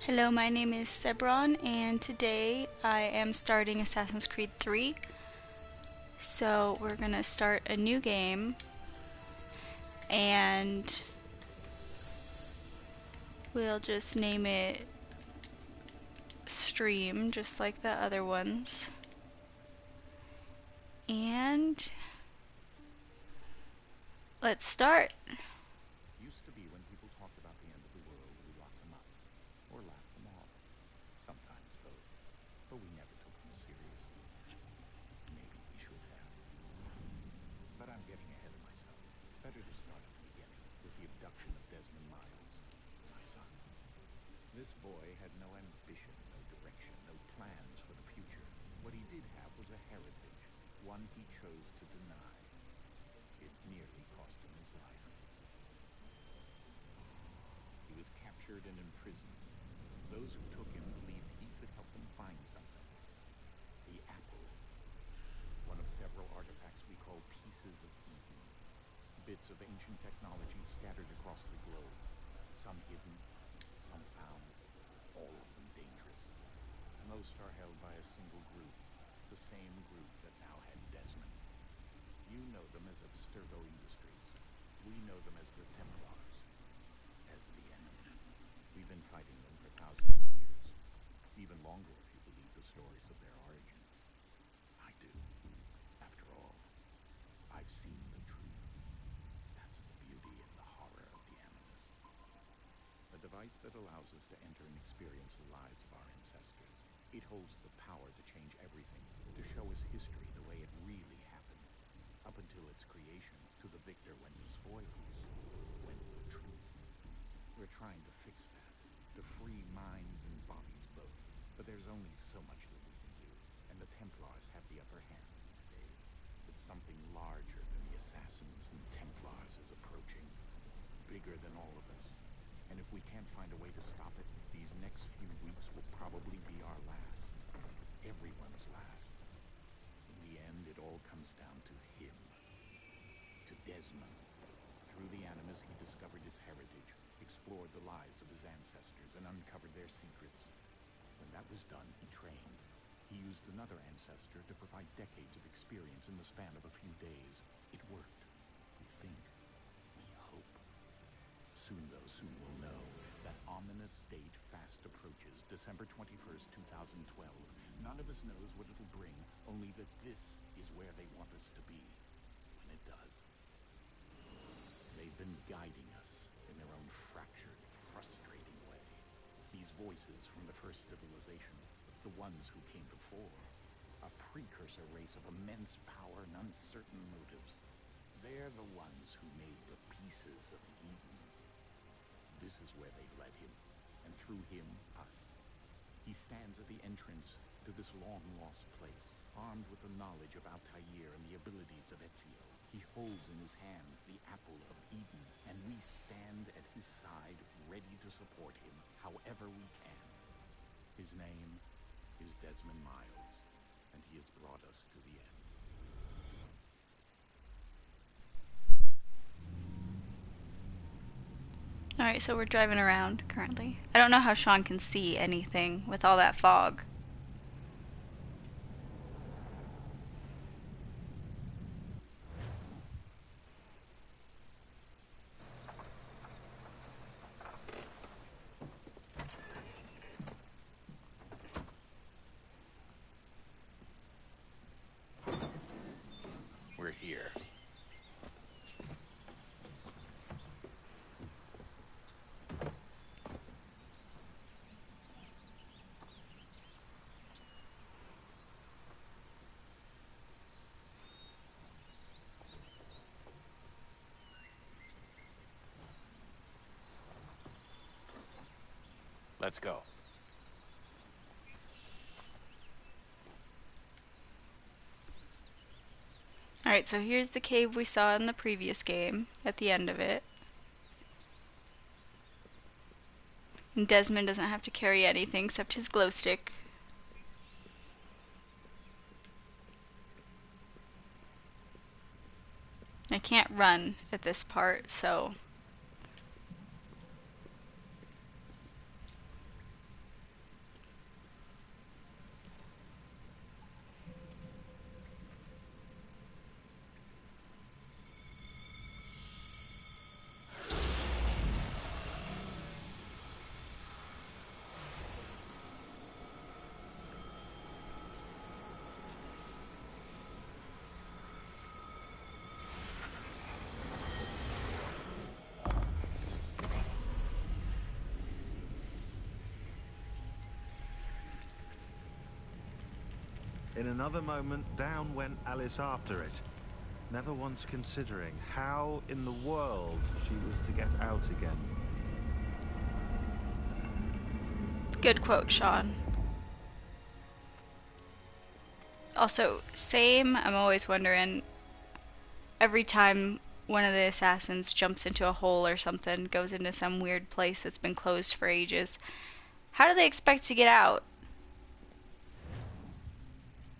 Hello, my name is Sebron, and today I am starting Assassin's Creed 3. So we're gonna start a new game, and we'll just name it Stream, just like the other ones. And let's start. Used to be when people talked about the end of the world, we locked them up, or laughed them off. Sometimes both, but we never took them seriously. Maybe we should have. But I'm getting ahead of myself. Better to start at the beginning, with the abduction of Desmond Miles, my son. This boy had no ambition, no direction, no plans for the future. What he did have was a heritage, one he chose to deny. It nearly cost him his life. He was captured and imprisoned. Those who took him believed he could help them find something. The apple. One of several artifacts we call pieces of Eden. Bits of ancient technology scattered across the globe. Some hidden, some found, all of them dangerous. Most are held by a single group, the same group that now had Desmond. You know them as Abstergo Industries. We know them as the Templars, as the enemy. We've been fighting them for thousands of years, even longer if you believe the stories of their origins. I do. After all, I've seen the truth. That's the beauty and the horror of the Animus. A device that allows us to enter and experience the lives of our ancestors. It holds the power to change everything, to show us history the way it really happened. Up until its creation, to the victor went the spoils, went the truth. We're trying to fix that, to free minds and bodies both. But there's only so much that we can do, and the Templars have the upper hand these days. But something larger than the Assassins and Templars is approaching, bigger than all of us. And if we can't find a way to stop it, these next few weeks will probably be our last. Everyone's last. In the end, it all comes down to him. To Desmond. Through the Animus, he discovered his heritage, explored the lives of his ancestors, and uncovered their secrets. When that was done, he trained. He used another ancestor to provide decades of experience in the span of a few days. It worked. We think. We hope. Soon, though, soon we'll know. That ominous date fast approaches, December 21st, 2012. None of us knows what it'll bring, only that this is where they want us to be. When it does. They've been guiding us in their own fractured, frustrating way. These voices from the first civilization, the ones who came before, a precursor race of immense power and uncertain motives. They're the ones who made the pieces of Eden. This is where they've led him, and through him, us. He stands at the entrance to this long-lost place, armed with the knowledge of Altair and the abilities of Ezio. He holds in his hands the apple of Eden, and we stand at his side, ready to support him however we can. His name is Desmond Miles, and he has brought us to the end. Alright, so we're driving around currently. I don't know how Sean can see anything with all that fog. We're here. Let's go. Alright, so here's the cave we saw in the previous game, at the end of it. And Desmond doesn't have to carry anything except his glow stick. I can't run at this part, so In another moment, down went Alice after it, never once considering how in the world she was to get out again. Good quote, Sean. Also, same, I'm always wondering, every time one of the assassins jumps into a hole or something, goes into some weird place that's been closed for ages, how do they expect to get out?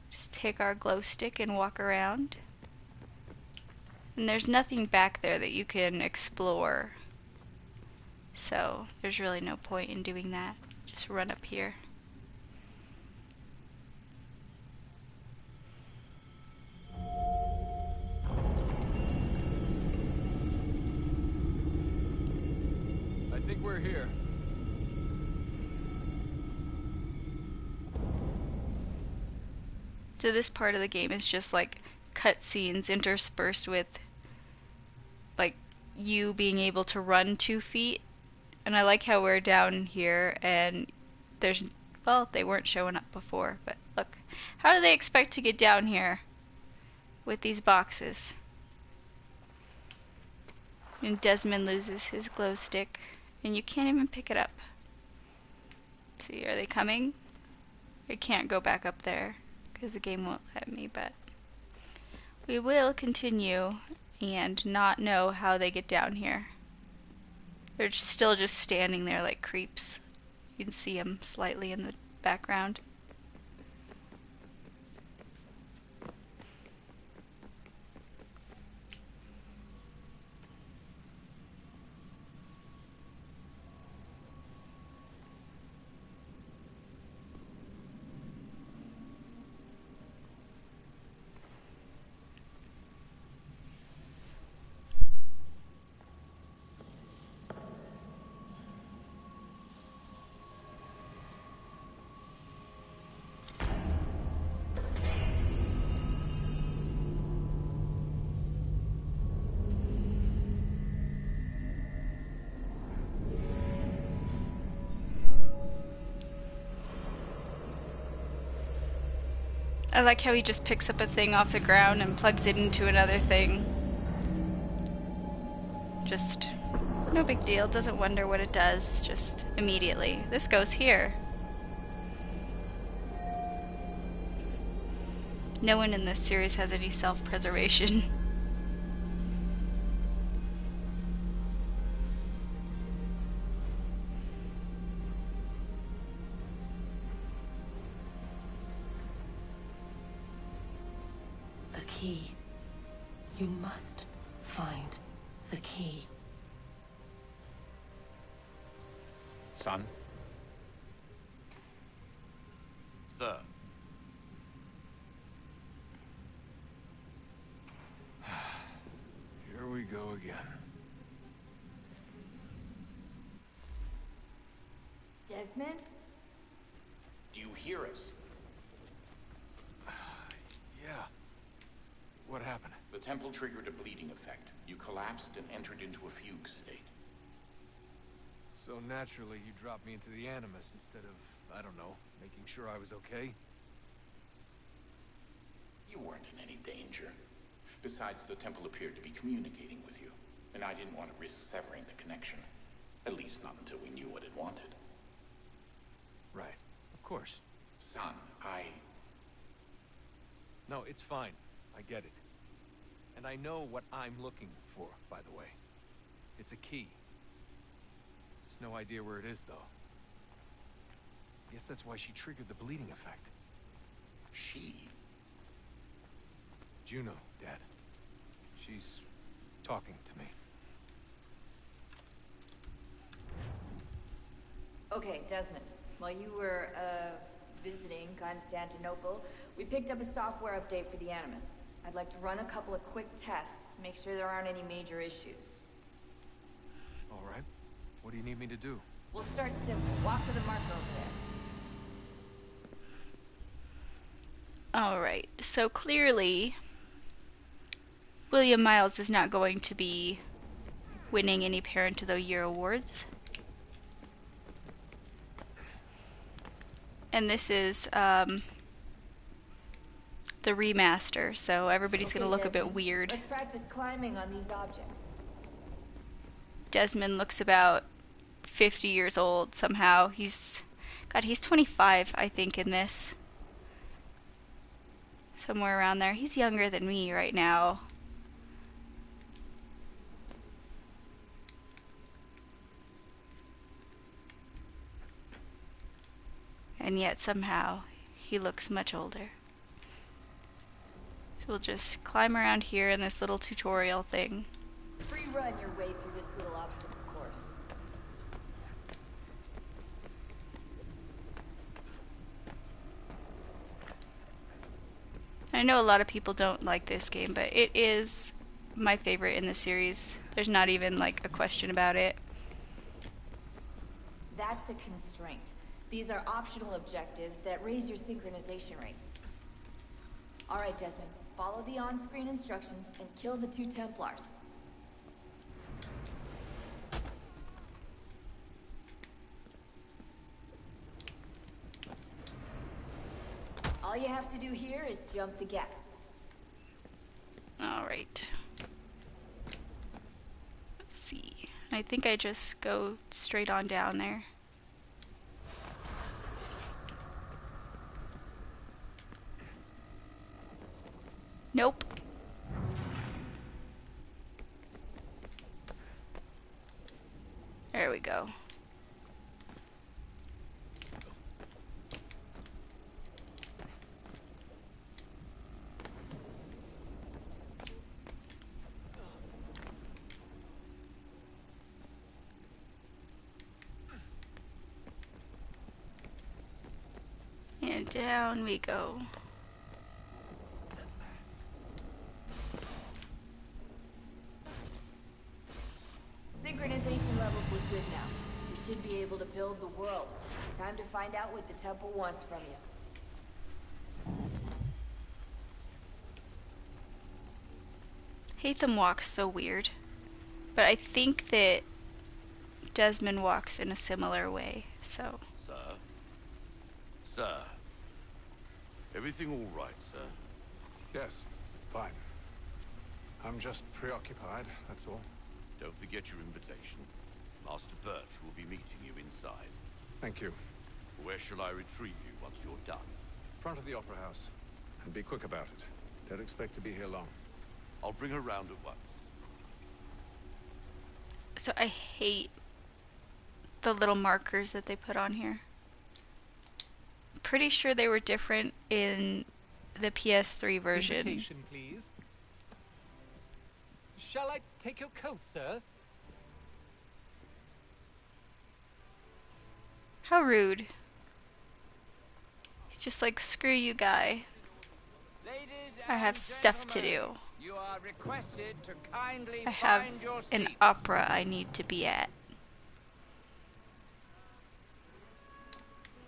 Just take our glow stick and walk around. And there's nothing back there that you can explore. So there's really no point in doing that. Just run up here. I think we're here. So this part of the game is just like cutscenes interspersed with like you being able to run 2 feet. And I like how we're down here and there's, well, they weren't showing up before, but look. How do they expect to get down here with these boxes? And Desmond loses his glow stick and you can't even pick it up. See, are they coming? I can't go back up there because the game won't let me, but we will continue and not know how they get down here. They're still just standing there like creeps. You can see them slightly in the background. I like how he just picks up a thing off the ground and plugs it into another thing. Just no big deal, doesn't wonder what it does, just immediately. This goes here. No one in this series has any self-preservation. The key. You must find the key. Son? Sir. Here we go again. Desmond? Do you hear us? Yeah. What happened? The temple triggered a bleeding effect. You collapsed and entered into a fugue state. So naturally, you dropped me into the Animus instead of, I don't know, making sure I was okay? You weren't in any danger. Besides, the temple appeared to be communicating with you, and I didn't want to risk severing the connection. At least not until we knew what it wanted. Right. Of course. Son, No, it's fine. I get it. And I know what I'm looking for, by the way. It's a key. Just no idea where it is, though. Guess that's why she triggered the bleeding effect. She? Juno, Dad. She's talking to me. Okay, Desmond. While you were, visiting Constantinople, we picked up a software update for the Animus. I'd like to run a couple of quick tests, make sure there aren't any major issues. All right. What do you need me to do? We'll start simple. Walk to the marker over there. Alright, so clearly William Miles is not going to be winning any Parent of the Year awards. And this is the remaster, so everybody's Okay, gonna look a bit Desmond, weird. let's practice climbing on these objects. Desmond looks about 50 years old somehow. He's 25, I think, in this. Somewhere around there. He's younger than me right now. And yet somehow he looks much older. So we'll just climb around here in this little tutorial thing. Free run your way through this little obstacle course. I know a lot of people don't like this game, but it is my favorite in the series. There's not even like a question about it. That's a constraint. These are optional objectives that raise your synchronization rate. Alright, Desmond. Follow the on-screen instructions and kill the 2 Templars. All you have to do here is jump the gap. Alright. Let's see. I think I just go straight on down there. Nope. There we go. And down we go. Synchronization levels look good now. You should be able to build the world. Time to find out what the temple wants from you. Haytham walks so weird. But I think that Desmond walks in a similar way, so. Sir? Sir? Everything all right, sir? Yes, fine. I'm just preoccupied, that's all. Don't forget your invitation. Master Birch will be meeting you inside. Thank you. Where shall I retrieve you once you're done? Front of the Opera House. And be quick about it. Don't expect to be here long. I'll bring her round at once. So I hate the little markers that they put on here. Pretty sure they were different in the PS3 version. Invitation, please. Shall I take your coat, sir? How rude. He's just like, screw you, guy. I have stuff to do. You are requested to kindly I have find your an seat. opera I need to be at.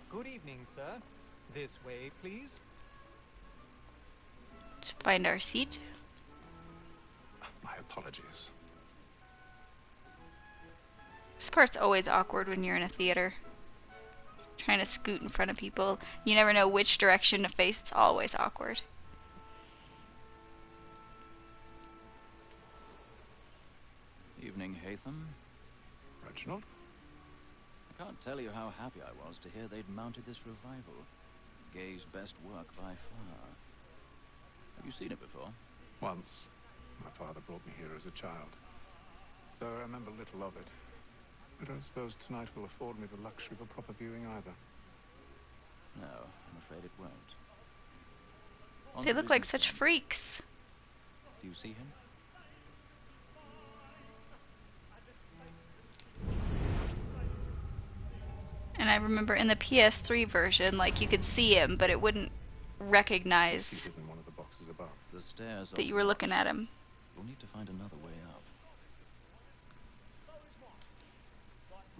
Good evening, sir. This way, please. To find our seat. My apologies. This part's always awkward when you're in a theater. Trying to scoot in front of people. You never know which direction to face. It's always awkward. Evening, Haytham. Reginald? I can't tell you how happy I was to hear they'd mounted this revival. Gay's best work by far. Have you seen it before? Once. My father brought me here as a child. Though I remember little of it. I don't suppose tonight will afford me the luxury of a proper viewing either. No, I'm afraid it won't. On They to look like business, such then. freaks. Do you see him? And I remember in the PS3 version, like, you could see him, but it wouldn't recognize Seated in one of the boxes above. The stairs that are you were looking locked. at him. We'll need to find another way up.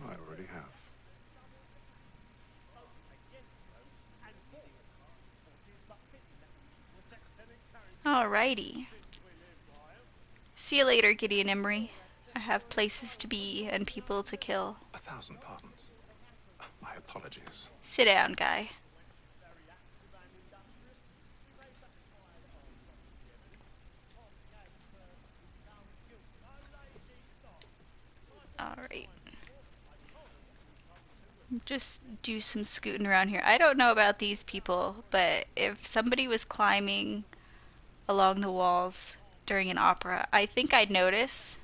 I already have. Alrighty. See you later, Gideon Emery. I have places to be and people to kill. 1,000 pardons. My apologies. Sit down, guy. just do some scooting around here. I don't know about these people, but if somebody was climbing along the walls during an opera, I think I'd notice.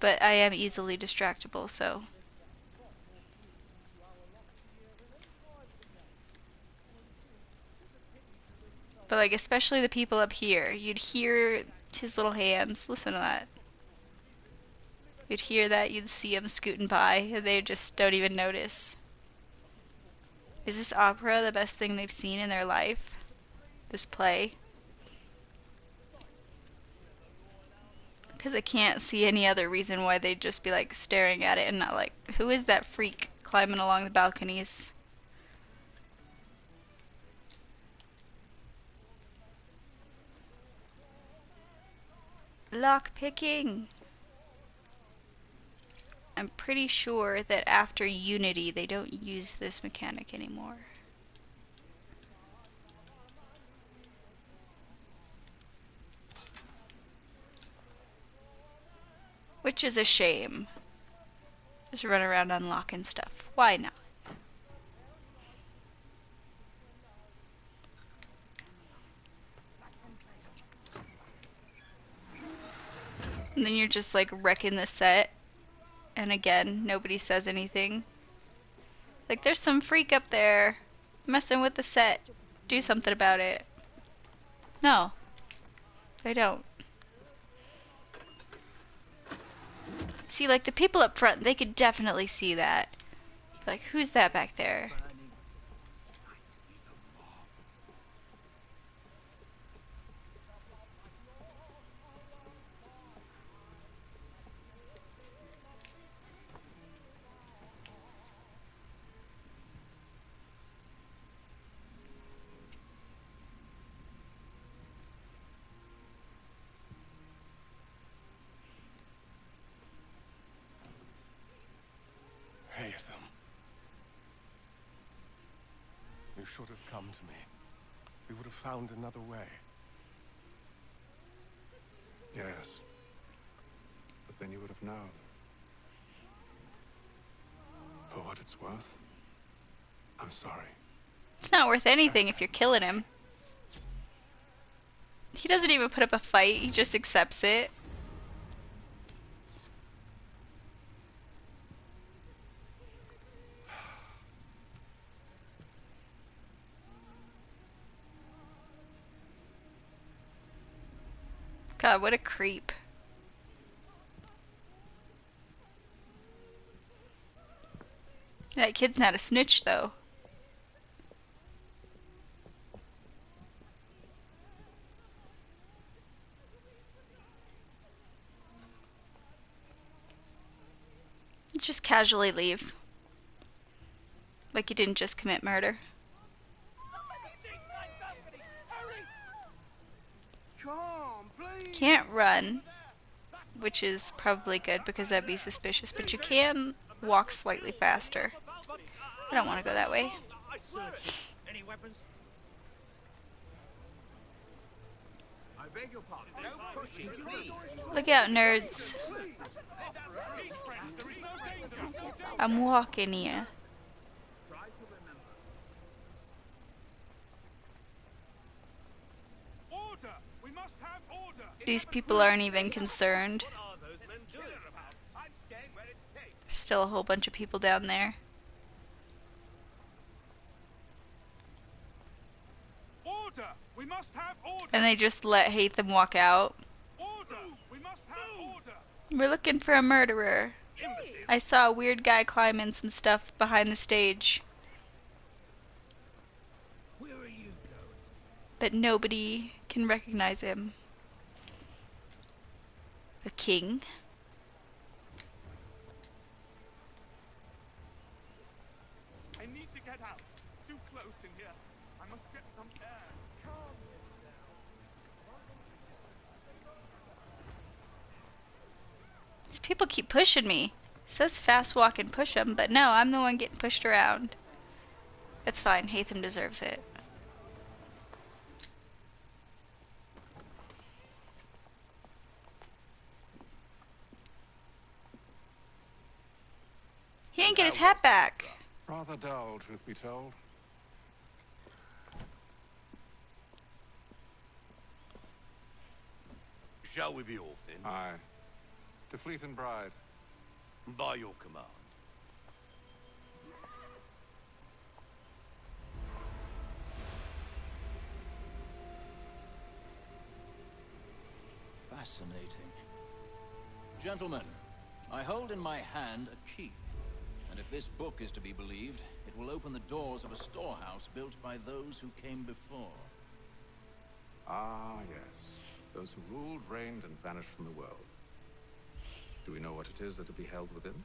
But I am easily distractible, so. But like, especially the people up here, you'd hear his little hands. Listen to that. You'd hear that, you'd see him scooting by, and they just don't even notice. Is this opera the best thing they've seen in their life? This play? Because I can't see any other reason why they'd just be like staring at it and not like, who is that freak climbing along the balconies? Lock picking! I'm pretty sure that after Unity they don't use this mechanic anymore. Which is a shame. Just run around unlocking stuff. Why not? And then you're just like wrecking the set. And again, nobody says anything. Like, there's some freak up there messing with the set. Do something about it. No. They don't. See, like, the people up front, they could definitely see that. Like, who's that back there? Haytham. You should have come to me. We would have found another way. Yes. But then you would have known. For what it's worth, I'm sorry. It's not worth anything if you're killing him. He doesn't even put up a fight, he just accepts it. God, what a creep. That kid's not a snitch, though. Just casually leave. Like you didn't just commit murder. Can't run, which is probably good because that'd be suspicious, but you can walk slightly faster. I don't want to go that way. Any weapons? I beg your pardon. No pushing, please. Look out, nerds. I'm walking here. These people aren't even concerned. There's still a whole bunch of people down there. Order! We must have order! And they just let Haytham walk out. Order! We must have order! We're looking for a murderer. I saw a weird guy climbing some stuff behind the stage. Where are you going? But nobody can recognize him. The king. I need to get out. Too close in here. I must get some air. These people keep pushing me. It says fast walk and push them, but no, I'm the one getting pushed around. It's fine. Haytham deserves it. can't get his hat back. Rather dull, truth be told. Shall we be off then? Aye. To Fleet and Bride. By your command. Fascinating. Gentlemen, I hold in my hand a key. And if this book is to be believed, it will open the doors of a storehouse built by those who came before. Ah, yes. Those who ruled, reigned, and vanished from the world. Do we know what it is that will be held within?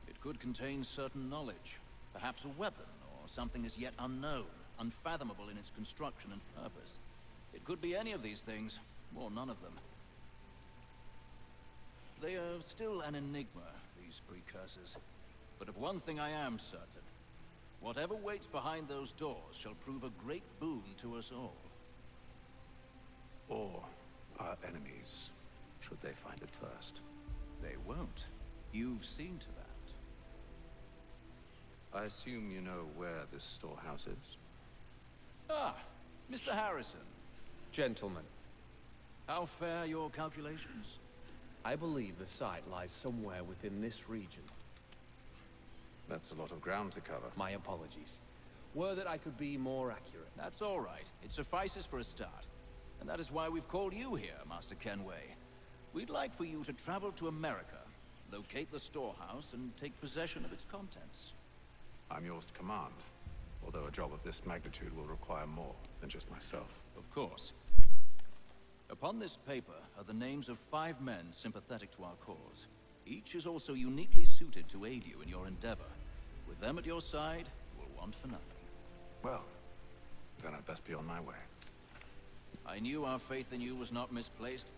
It could contain certain knowledge. Perhaps a weapon, or something as yet unknown, unfathomable in its construction and purpose. It could be any of these things, or none of them. They are still an enigma, these precursors. But of one thing I am certain. Whatever waits behind those doors shall prove a great boon to us all. Or our enemies, should they find it first. They won't. You've seen to that. I assume you know where this storehouse is? Ah, Mr. Harrison. Gentlemen, How fare your calculations? I believe the site lies somewhere within this region. That's a lot of ground to cover. My apologies. Were that I could be more accurate. That's all right. It suffices for a start. And that is why we've called you here, Master Kenway. We'd like for you to travel to America, locate the storehouse, and take possession of its contents. I'm yours to command, although a job of this magnitude will require more than just myself. Of course. Upon this paper are the names of 5 men sympathetic to our cause. Each is also uniquely suited to aid you in your endeavor. With them at your side, you will want for nothing. Well, then I'd best be on my way. I knew our faith in you was not misplaced.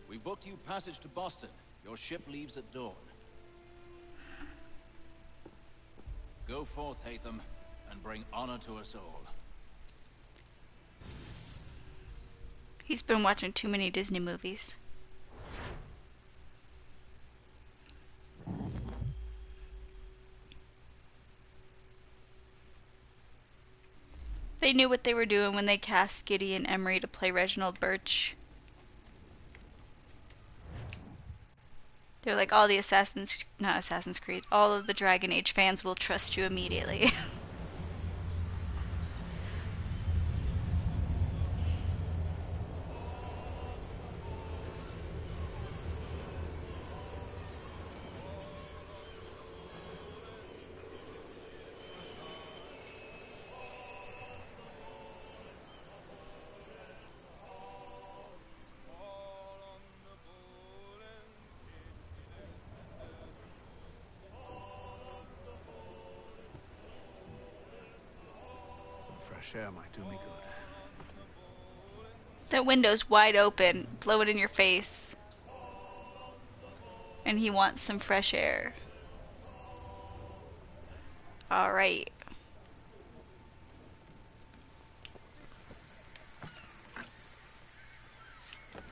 We booked you passage to Boston. Your ship leaves at dawn. Go forth, Hatham, and bring honor to us all. He's been watching too many Disney movies. They knew what they were doing when they cast Gideon Emery to play Reginald Birch. They're like, all the not Assassin's Creed, all of the Dragon Age fans will trust you immediately. Fresh air might do me good. That window's wide open, blow it in your face. And he wants some fresh air. Alright.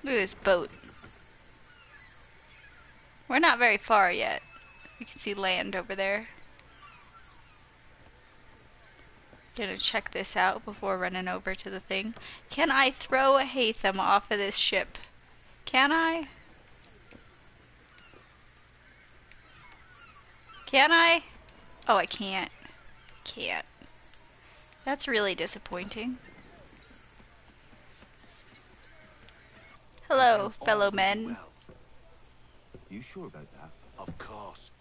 Look at this boat. We're not very far yet. You can see land over there. Gonna check this out before running over to the thing. Can I throw a Hatham off of this ship? Can I? Can I? Oh, I can't. Can't. That's really disappointing. Hello, fellow men. Well. You sure about that? Of course.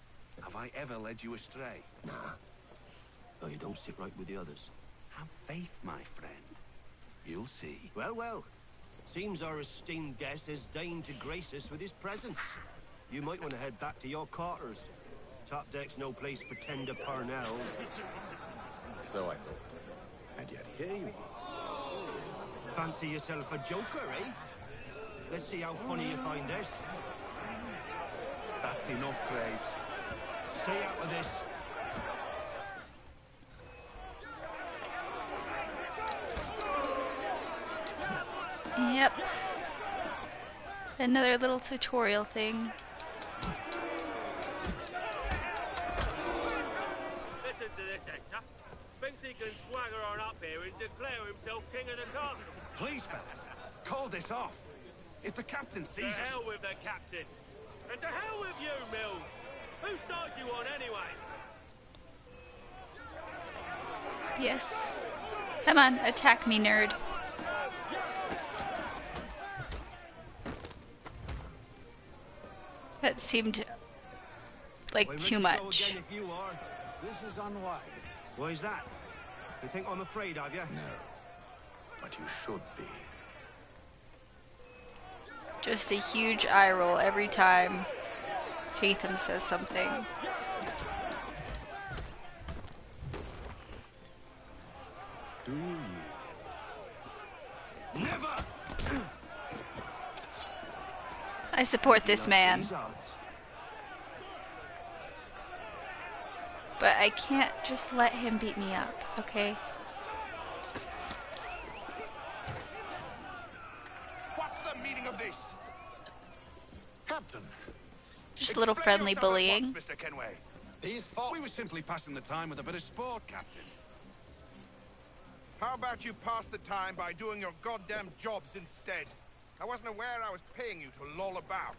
Have I ever led you astray? Nah. Oh, you don't sit right with the others. Have faith, my friend. You'll see. Well, well. Seems our esteemed guest has deigned to grace us with his presence. You might want to head back to your quarters. Top deck's no place for tender parnells. So I thought. And yet here you are. Fancy yourself a joker, eh? Let's see how funny you find this. That's enough, Graves. Stay out of this. Yep. Another little tutorial thing. he can swagger on up here and declare himself king of the castle. Please, fellas, call this off. If the captain To sees us... hell with the captain. And to hell with you, Mills. Whose side you on anyway? Yes. Come on, attack me, nerd. That seemed like too much. This is unwise. Why is that? You think I'm afraid of you? No, but you should be. Just a huge eye roll every time Hatham says something. Do you? Never! I support this man. But I can't just let him beat me up, okay? What's the meaning of this? Captain. Just a little friendly bullying. Once, Mr. Kenway. These fought. We were simply passing the time with a bit of sport, Captain. How about you pass the time by doing your goddamn jobs instead? I wasn't aware I was paying you to loll about.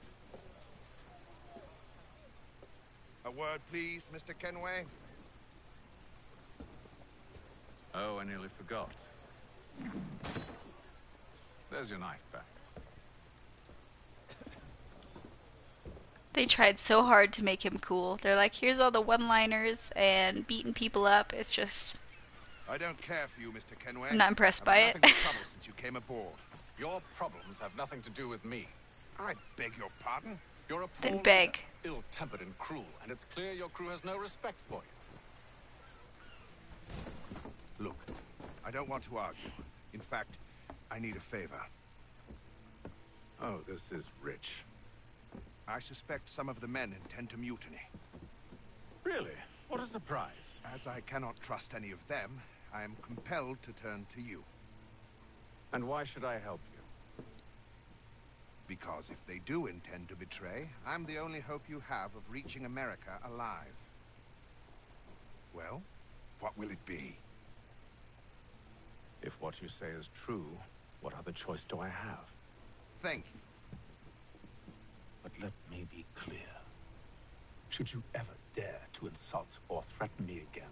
A word, please, Mr. Kenway. Oh, I nearly forgot. There's your knife back. They tried so hard to make him cool. They're like, here's all the one-liners and beating people up. It's just... I don't care for you, Mr. Kenway. I'm not impressed by it. I've had nothing but trouble since you came aboard. Your problems have nothing to do with me. I beg your pardon? You're a Then poor beg. leader, ill-tempered and cruel, and it's clear your crew has no respect for you. Look, I don't want to argue. In fact, I need a favor. Oh, this is rich. I suspect some of the men intend to mutiny. Really? What a surprise. As I cannot trust any of them, I am compelled to turn to you. And why should I help you? Because if they do intend to betray, I'm the only hope you have of reaching America alive. Well, what will it be? If what you say is true, what other choice do I have? Thank you. But let me be clear. Should you ever dare to insult or threaten me again,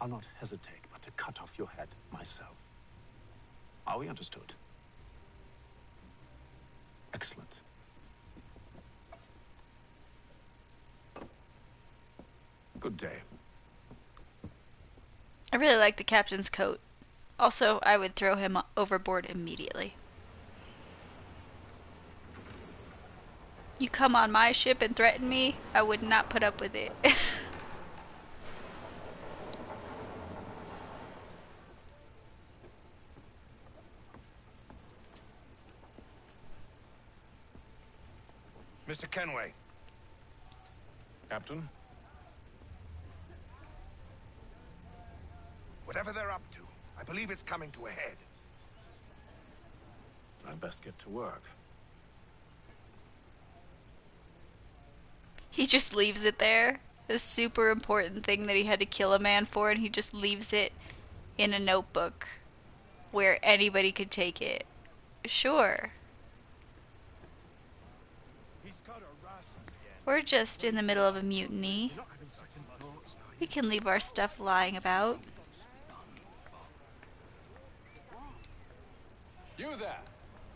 I'll not hesitate but to cut off your head myself. Are we understood? Excellent. Good day. I really like the captain's coat. Also, I would throw him overboard immediately. You come on my ship and threaten me, I would not put up with it. Mr. Kenway. Captain? Whatever they're up to, I believe it's coming to a head. I'd best get to work. He just leaves it there. A super important thing that he had to kill a man for, and he just leaves it in a notebook where anybody could take it. Sure. We're just in the middle of a mutiny. We can leave our stuff lying about. You there.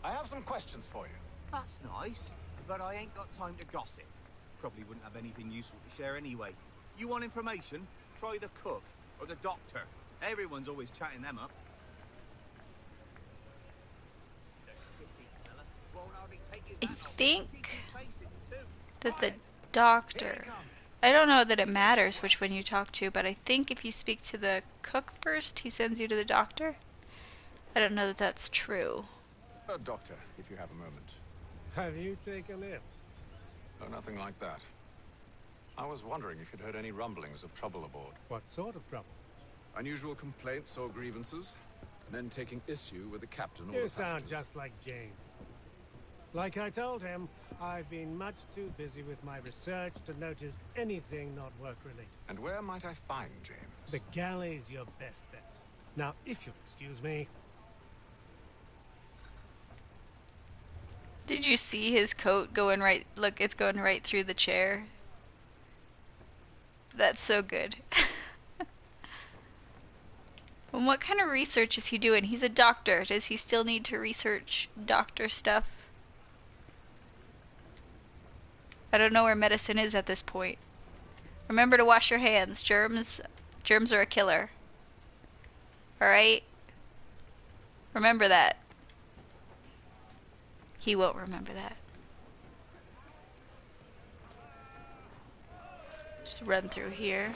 I have some questions for you. That's nice, but I ain't got time to gossip. Probably wouldn't have anything useful to share anyway. You want information? Try the cook or the doctor. Everyone's always chatting them up. I think that the doctor... I don't know that it matters which one you talk to, but I think if you speak to the cook first, he sends you to the doctor. I don't know that that's true. Doctor, if you have a moment. Have you taken it? Oh, nothing like that. I was wondering if you'd heard any rumblings of trouble aboard. What sort of trouble? Unusual complaints or grievances? Men taking issue with the captain or You the sound passengers? just like James. Like I told him, I've been much too busy with my research to notice anything not work-related. And where might I find James? The galley's your best bet. Now, if you'll excuse me. Did you see his coat going right? Look, it's going right through the chair. That's so good. And what kind of research is he doing? He's a doctor. Does he still need to research doctor stuff? I don't know where medicine is at this point. Remember to wash your hands. Germs are a killer. Alright? Remember that. He won't remember that. Just run through here.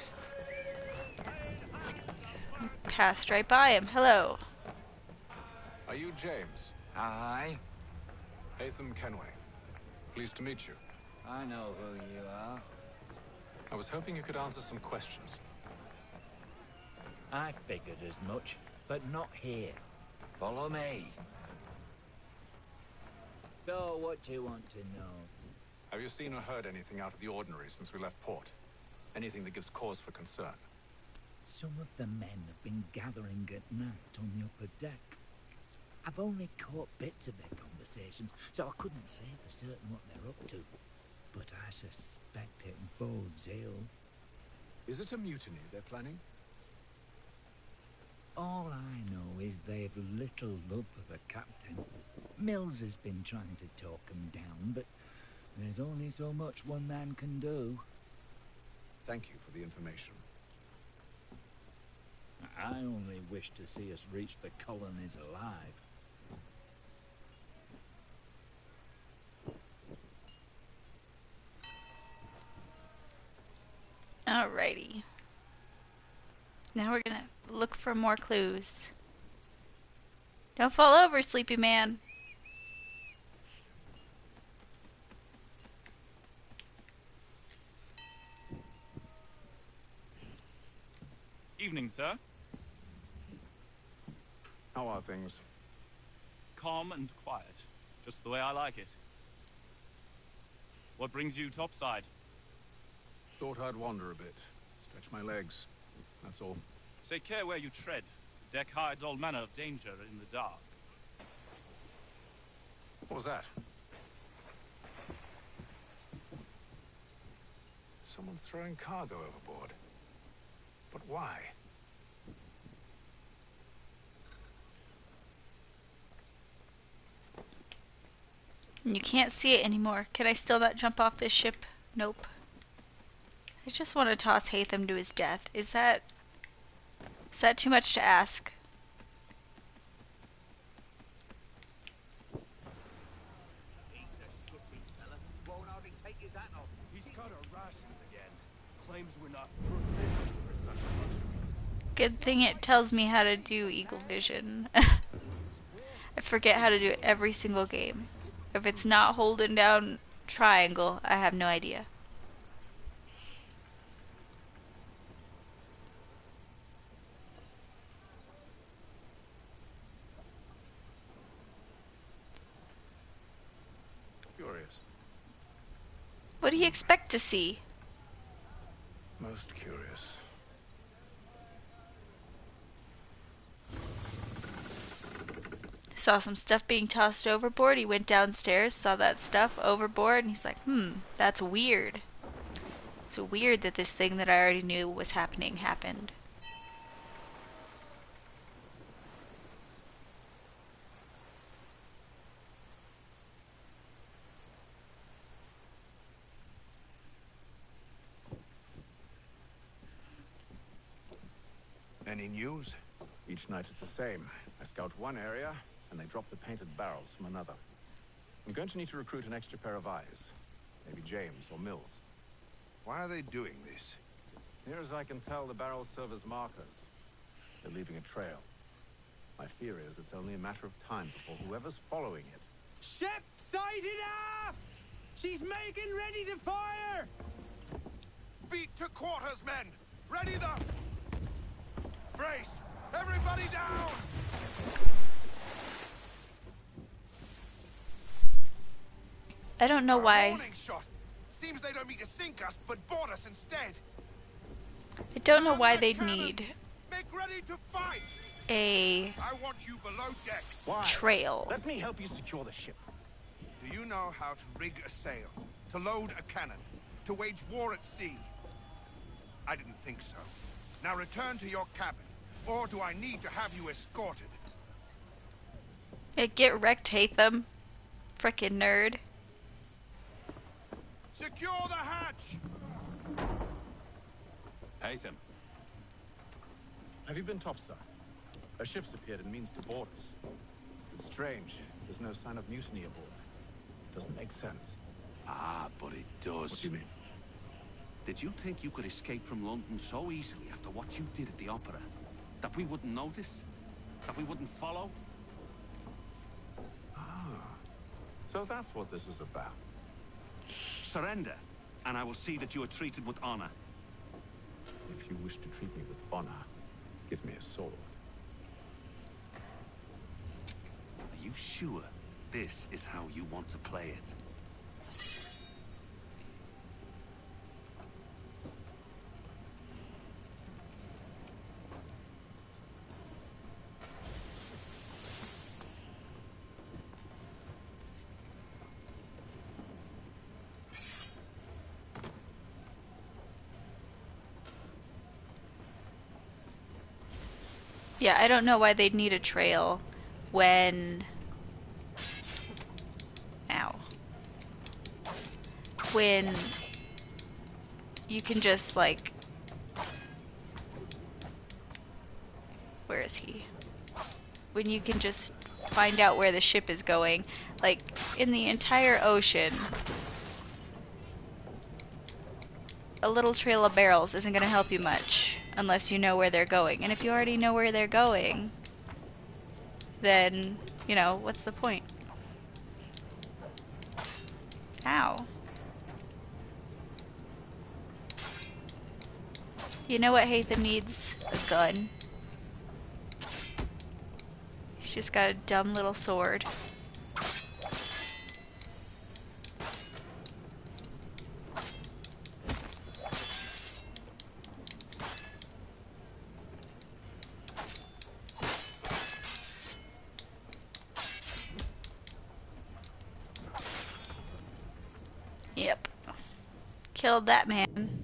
Passed right by him. Hello. Are you James? Aye. Hatham Kenway. Pleased to meet you. I know who you are. I was hoping you could answer some questions. I figured as much, but not here. Follow me. So, what do you want to know? Have you seen or heard anything out of the ordinary since we left port? Anything that gives cause for concern? Some of the men have been gathering at night on the upper deck. I've only caught bits of their conversations, so I couldn't say for certain what they're up to. But I suspect it bodes ill. Is it a mutiny they're planning? All I know is they've little love for the captain. Mills has been trying to talk him down, but there's only so much one man can do. Thank you for the information. I only wish to see us reach the colonies alive. Alrighty. Now we're gonna look for more clues. Don't fall over, sleepy man. Evening, sir. How are things? Calm and quiet. Just the way I like it. What brings you topside? Thought I'd wander a bit. Stretch my legs. That's all. Take care where you tread. The deck hides all manner of danger in the dark. What was that? Someone's throwing cargo overboard. But why? And you can't see it anymore. Can I still not jump off this ship? Nope. I just want to toss Hatham to his death. Is that too much to ask? He's cut our rations again. Claims we're not proficient for such luxuries. Good thing it tells me how to do Eagle Vision. I forget how to do it every single game. If it's not holding down triangle, I have no idea. Curious. What do you expect to see? Most curious. Saw some stuff being tossed overboard. He went downstairs, saw that stuff overboard, and he's like, that's weird. It's weird that this thing that I already knew was happening happened. Any news? Each night it's the same. I scout one area, and they drop the painted barrels from another. I'm going to need to recruit an extra pair of eyes. Maybe James or Mills. Why are they doing this? Near as I can tell, the barrels serve as markers. They're leaving a trail. My fear is it's only a matter of time before whoever's following it... Ship sighted aft! She's making ready to fire! Beat to quarters, men! Ready the... Brace! Everybody down! I don't know why. Warning shot. Seems they don't mean to sink us, but board us instead. I don't know why they'd need Make ready to fight! a I want you below decks. Why? trail. Let me help you secure the ship. Do you know how to rig a sail, to load a cannon, to wage war at sea? I didn't think so. Now return to your cabin, or do I need to have you escorted? Yeah, get wrecked, Hatham. Frickin' nerd. Secure the hatch! Hatham. Have you been topside? A ship's appeared and means to board us. It's strange. There's no sign of mutiny aboard. Doesn't make sense. Ah, but it does. What do you mean? Did you think you could escape from London so easily after what you did at the opera? That we wouldn't notice? That we wouldn't follow? Ah. So that's what this is about. Surrender, and I will see that you are treated with honor. If you wish to treat me with honor, give me a sword. Are you sure this is how you want to play it? Yeah, I don't know why they'd need a trail when... Ow. When you can just, like... Where is he? When you can just find out where the ship is going. Like, in the entire ocean, a little trail of barrels isn't going to help you much unless you know where they're going. And if you already know where they're going, then, you know, what's the point? Ow. You know what Hatham needs? A gun. He's just got a dumb little sword. Yep. Killed that man.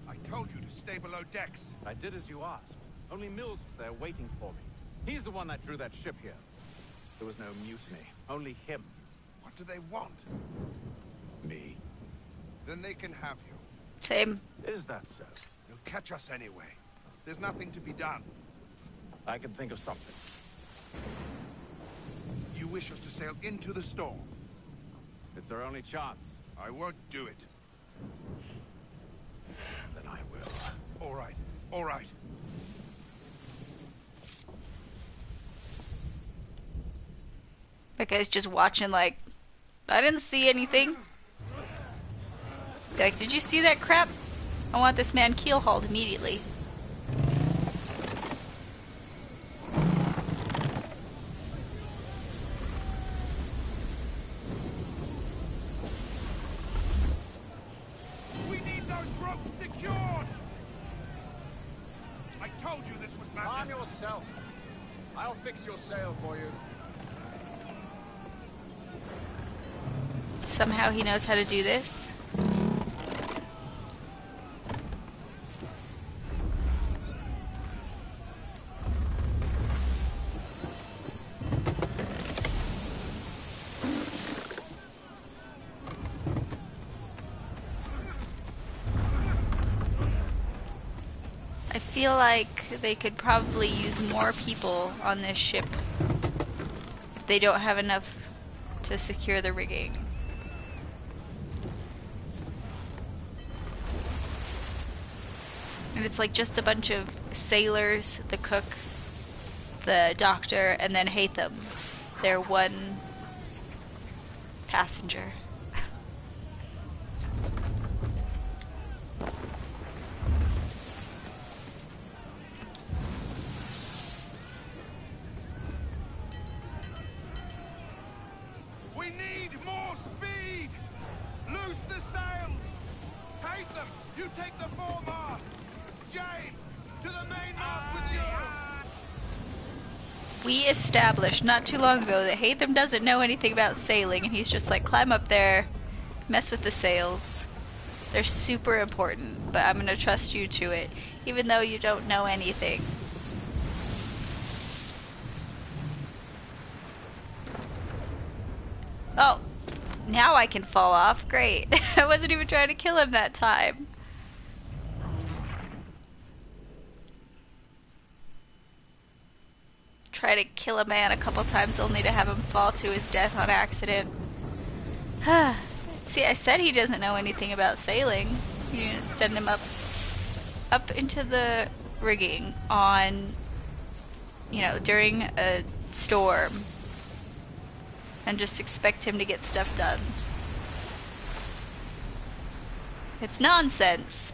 I told you to stay below decks. I did as you asked. Only Mills was there waiting for me. He's the one that drew that ship here. There was no mutiny. Only him. What do they want? Me. Then they can have you. Same. Is that so? They'll catch us anyway. There's nothing to be done. I can think of something. You wish us to sail into the storm? It's our only chance. I won't do it. Then I will. All right. All right. That guy's just watching like, I didn't see anything. Like, did you see that crap? I want this man keel-hauled immediately. We need those ropes secured! I told you this was madness. Arm yourself. I'll fix your sail for you. Somehow he knows how to do this. I feel like they could probably use more people on this ship if they don't have enough to secure the rigging. And it's like just a bunch of sailors, the cook, the doctor, and then Hatham. They're one passenger. We need more speed! Loose the sails! Take them! You take the foremast! James, To the mainmast with you! We established not too long ago that Hatham doesn't know anything about sailing, and he's just like, climb up there, mess with the sails. They're super important, but I'm gonna trust you to it, even though you don't know anything. Oh, now I can fall off. Great. I wasn't even trying to kill him that time. Try to kill a man a couple times only to have him fall to his death on accident. See, I said he doesn't know anything about sailing. You just send him up into the rigging on, you know, during a storm, and just expect him to get stuff done. It's nonsense.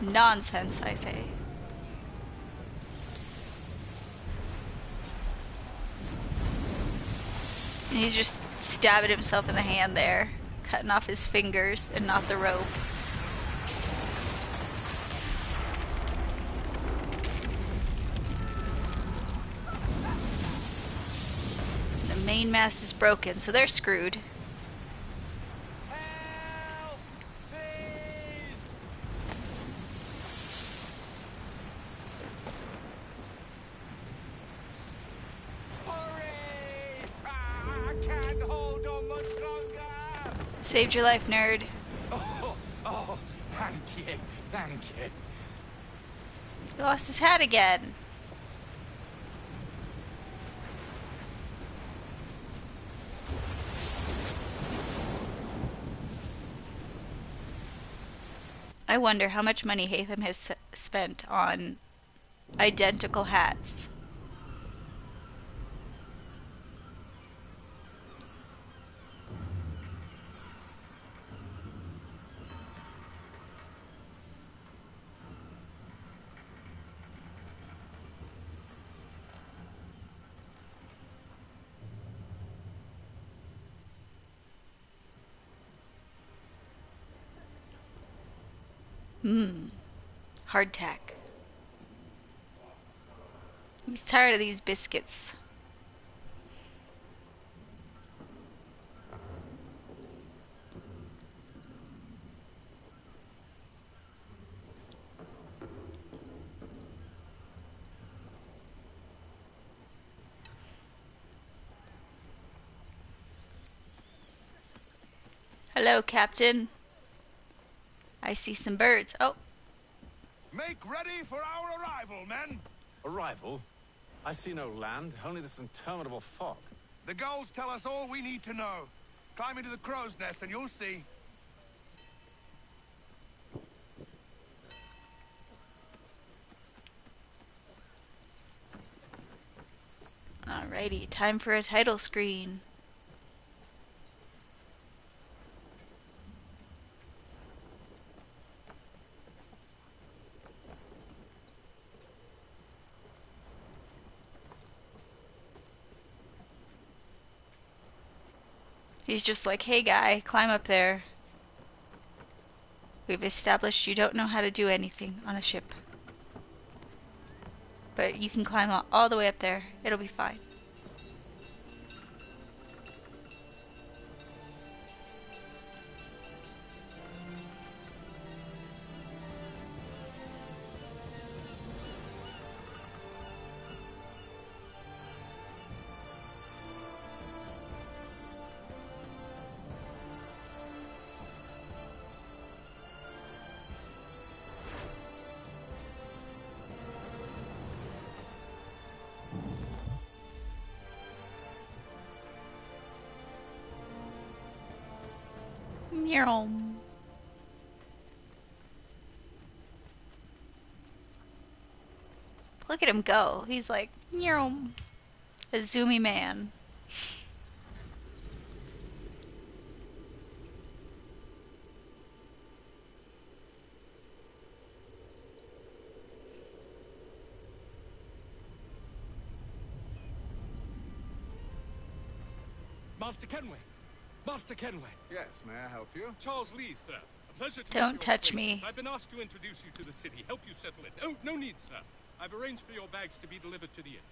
Nonsense, I say. And he's just stabbing himself in the hand there, cutting off his fingers and not the rope. The mainmast is broken, so they're screwed. Saved your life, nerd. Oh, thank you, thank you. He lost his hat again. I wonder how much money Hatham has spent on identical hats. Hardtack. He's tired of these biscuits. Hello, Captain. I see some birds. Oh. Make ready for our arrival, men. Arrival? I see no land, only this interminable fog. The gulls tell us all we need to know. Climb into the crow's nest and you'll see. Alrighty, time for a title screen. He's just like, hey guy, climb up there. We've established you don't know how to do anything on a ship. But you can climb all the way up there. It'll be fine. Look at him go. He's like, a zoomy man. Master Kenway! Master Kenway! Yes, may I help you? Charles Lee, sir. A Pleasure to Don't make your touch me. acquaintance. I've been asked to introduce you to the city, help you settle it. Oh, no need, sir. I've arranged for your bags to be delivered to the inn.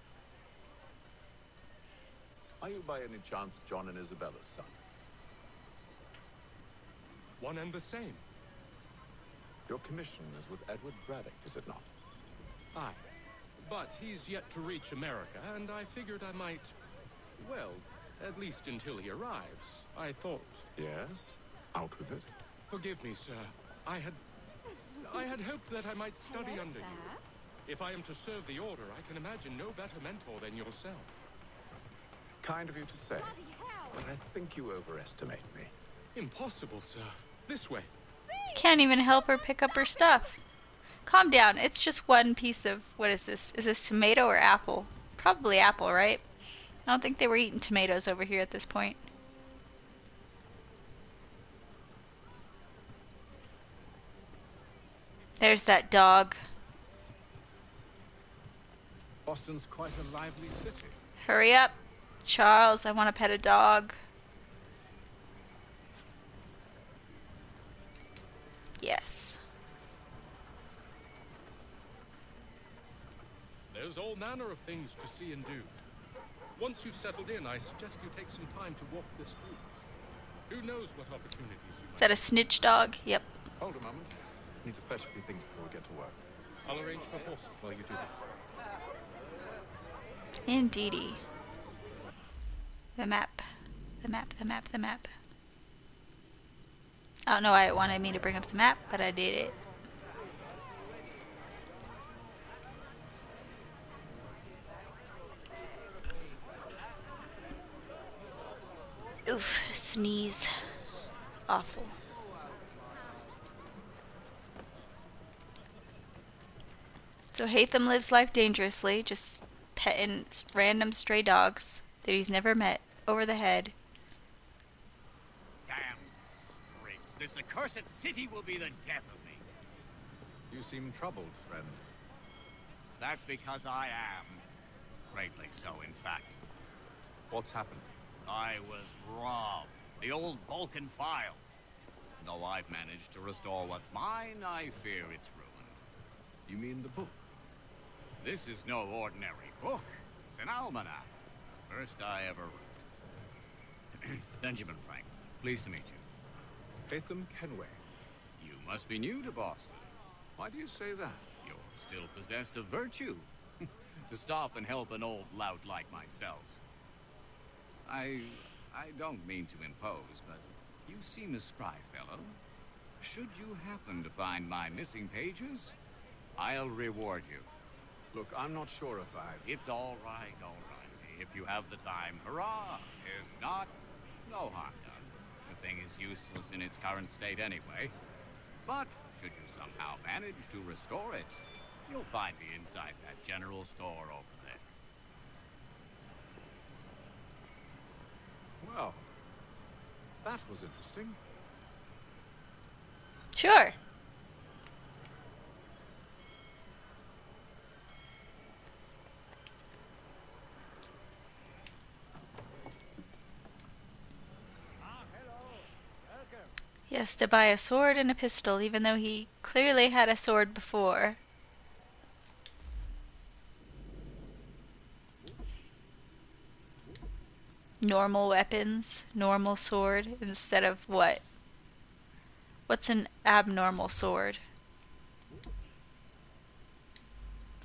Are you by any chance John and Isabella's son? One and the same. Your commission is with Edward Braddock, is it not? Aye. But he's yet to reach America, and I figured I might... Well, at least until he arrives. I thought... Yes? Out with it. Forgive me, sir. I had hoped that I might study under you. If I am to serve the Order, I can imagine no better mentor than yourself. Kind of you to say, but I think you overestimate me. Impossible, sir. This way. Can't even help her pick up her stuff. Calm down. It's just one piece of... What is this? Is this tomato or apple? Probably apple, right? I don't think they were eating tomatoes over here at this point. There's that dog. Boston's quite a lively city. Hurry up, Charles. I want to pet a dog. Yes. There's all manner of things to see and do. Once you've settled in, I suggest you take some time to walk the streets. Who knows what opportunities you might... Is that a snitch dog? Yep. Hold a moment. Need to fetch a few things before we get to work. I'll arrange for horses while you do that. Indeedy. The map. The map, the map, the map. I don't know why it wanted me to bring up the map, but I did it. Oof, sneeze. Awful. So Hatham lives life dangerously, just petting random stray dogs that he's never met over the head. Damn sprigs. This accursed city will be the death of me. You seem troubled, friend. That's because I am. Greatly so, in fact. What's happened? I was robbed. The old Vulcan file. Though I've managed to restore what's mine, I fear it's ruined. You mean the book? This is no ordinary book. It's an almanac. The first I ever wrote. Benjamin Franklin, pleased to meet you. Hatham Kenway. You must be new to Boston. Why do you say that? You're still possessed of virtue. To stop and help an old lout like myself. I don't mean to impose, but you seem a spry fellow. Should you happen to find my missing pages, I'll reward you. Look, I'm not sure if I... It's all right, all right. If you have the time, hurrah. If not, no harm done. The thing is useless in its current state anyway. But should you somehow manage to restore it, you'll find me inside that general store over there. Well, that was interesting. Sure. He has to buy a sword and a pistol, even though he clearly had a sword before. Normal weapons, normal sword, instead of what? What's an abnormal sword?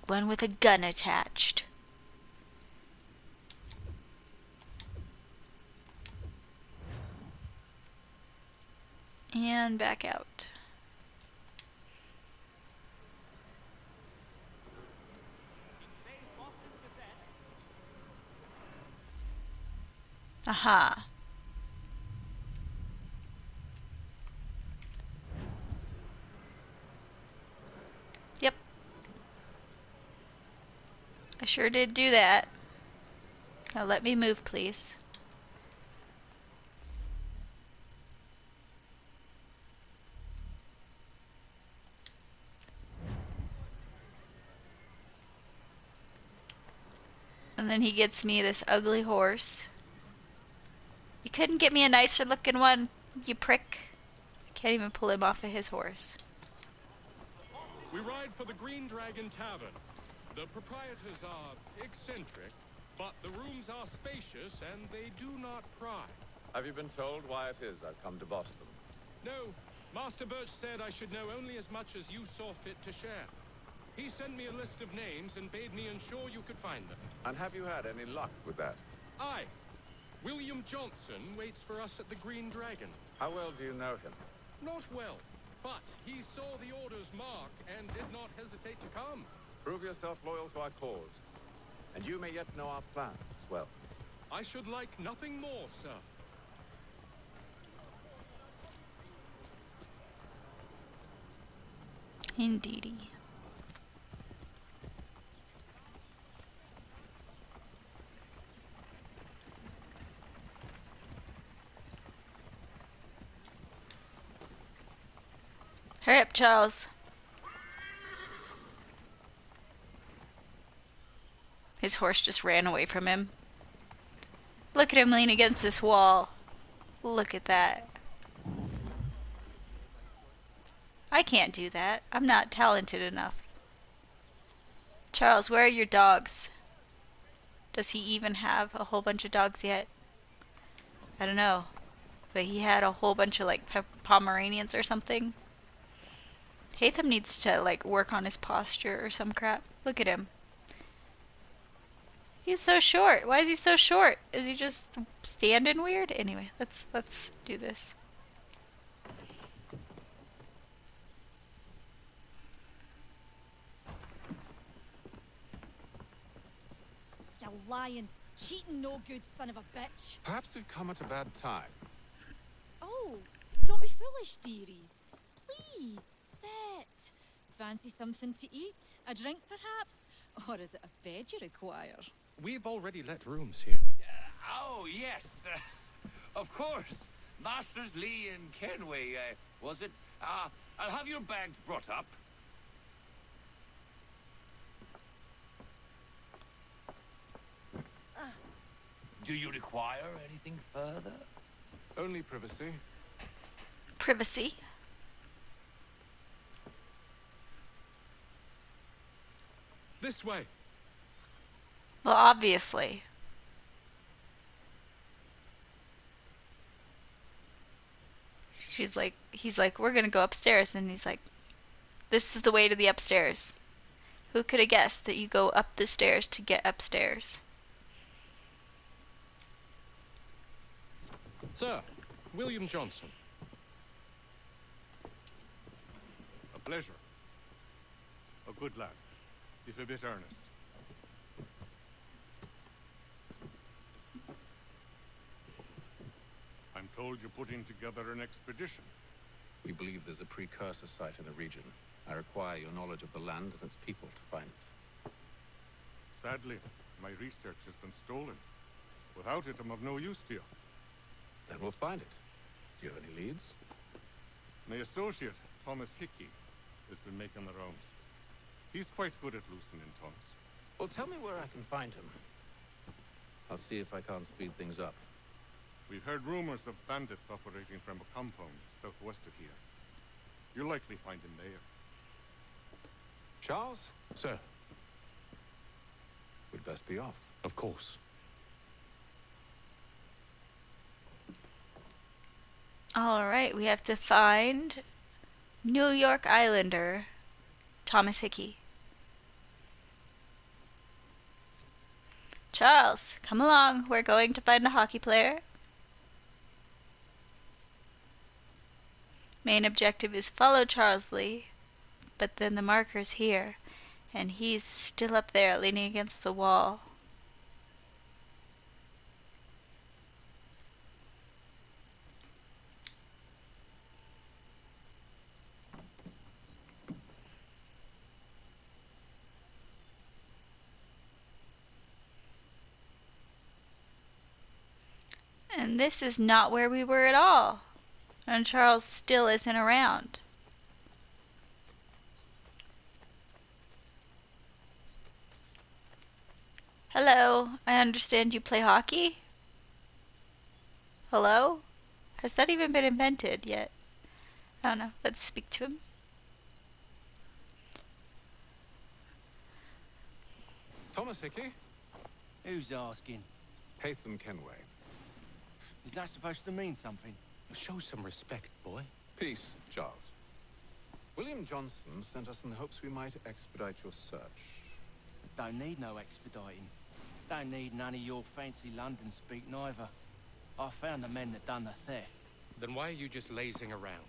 One with a gun attached. And back out. Aha. Yep. I sure did do that. Now let me move, please. And then he gets me this ugly horse. You couldn't get me a nicer looking one, you prick. I Can't even pull him off of his horse. We ride for the Green Dragon Tavern. The proprietors are eccentric, but the rooms are spacious and they do not pry. Have you been told why it is I've come to Boston? No, Master Birch said I should know only as much as you saw fit to share. He sent me a list of names and bade me ensure you could find them. And have you had any luck with that? Aye. William Johnson waits for us at the Green Dragon. How well do you know him? Not well, but he saw the order's mark and did not hesitate to come. Prove yourself loyal to our cause, and you may yet know our plans as well. I should like nothing more, sir. Indeedy. Hurry up, Charles. His horse just ran away from him. Look at him lean against this wall. Look at that. I can't do that. I'm not talented enough. Charles, where are your dogs? Does he even have a whole bunch of dogs yet? I don't know. But he had a whole bunch of like Pomeranians or something. Hatham needs to like work on his posture or some crap. Look at him. He's so short. Why is he so short? Is he just standing weird? Anyway, let's do this. You lying, cheating, no good son of a bitch. Perhaps we've come at a bad time. Oh, don't be foolish, dearies. Please, sit. Fancy something to eat? A drink, perhaps? Or is it a bed you require? We've already let rooms here. Oh, yes. Of course. Masters Lee and Kenway, was it? I'll have your bags brought up. Do you require anything further? Only privacy. Privacy? This way. Well, obviously. He's like, we're gonna go upstairs, and he's like, this is the way to the upstairs. Who could have guessed that you go up the stairs to get upstairs? Sir, William Johnson. A pleasure. A good lad, if a bit earnest. I'm told you're putting together an expedition. We believe there's a precursor site in the region. I require your knowledge of the land and its people to find it. Sadly, my research has been stolen. Without it, I'm of no use to you. Then we'll find it. Do you have any leads? My associate, Thomas Hickey, has been making the rounds. He's quite good at loosening tongues. Well, tell me where I can find him. I'll see if I can't speed things up. We've heard rumors of bandits operating from a compound southwest of here. You'll likely find him there. Charles? Sir. We'd best be off. Of course. Alright, we have to find New York Islander Thomas Hickey. Charles, come along. We're going to find a hockey player. Main objective is follow Charles Lee, but then the marker's here, and he's still up there leaning against the wall. And this is not where we were at all. And Charles still isn't around. Hello, I understand you play hockey? Hello? Has that even been invented yet? I don't know. Let's speak to him. Thomas Hickey? Who's asking? Haytham Kenway. Is that supposed to mean something? Show some respect, boy. Peace, Charles. William Johnson sent us in the hopes we might expedite your search. Don't need no expediting. Don't need none of your fancy London speak neither. I found the men that done the theft. Then why are you just lazing around?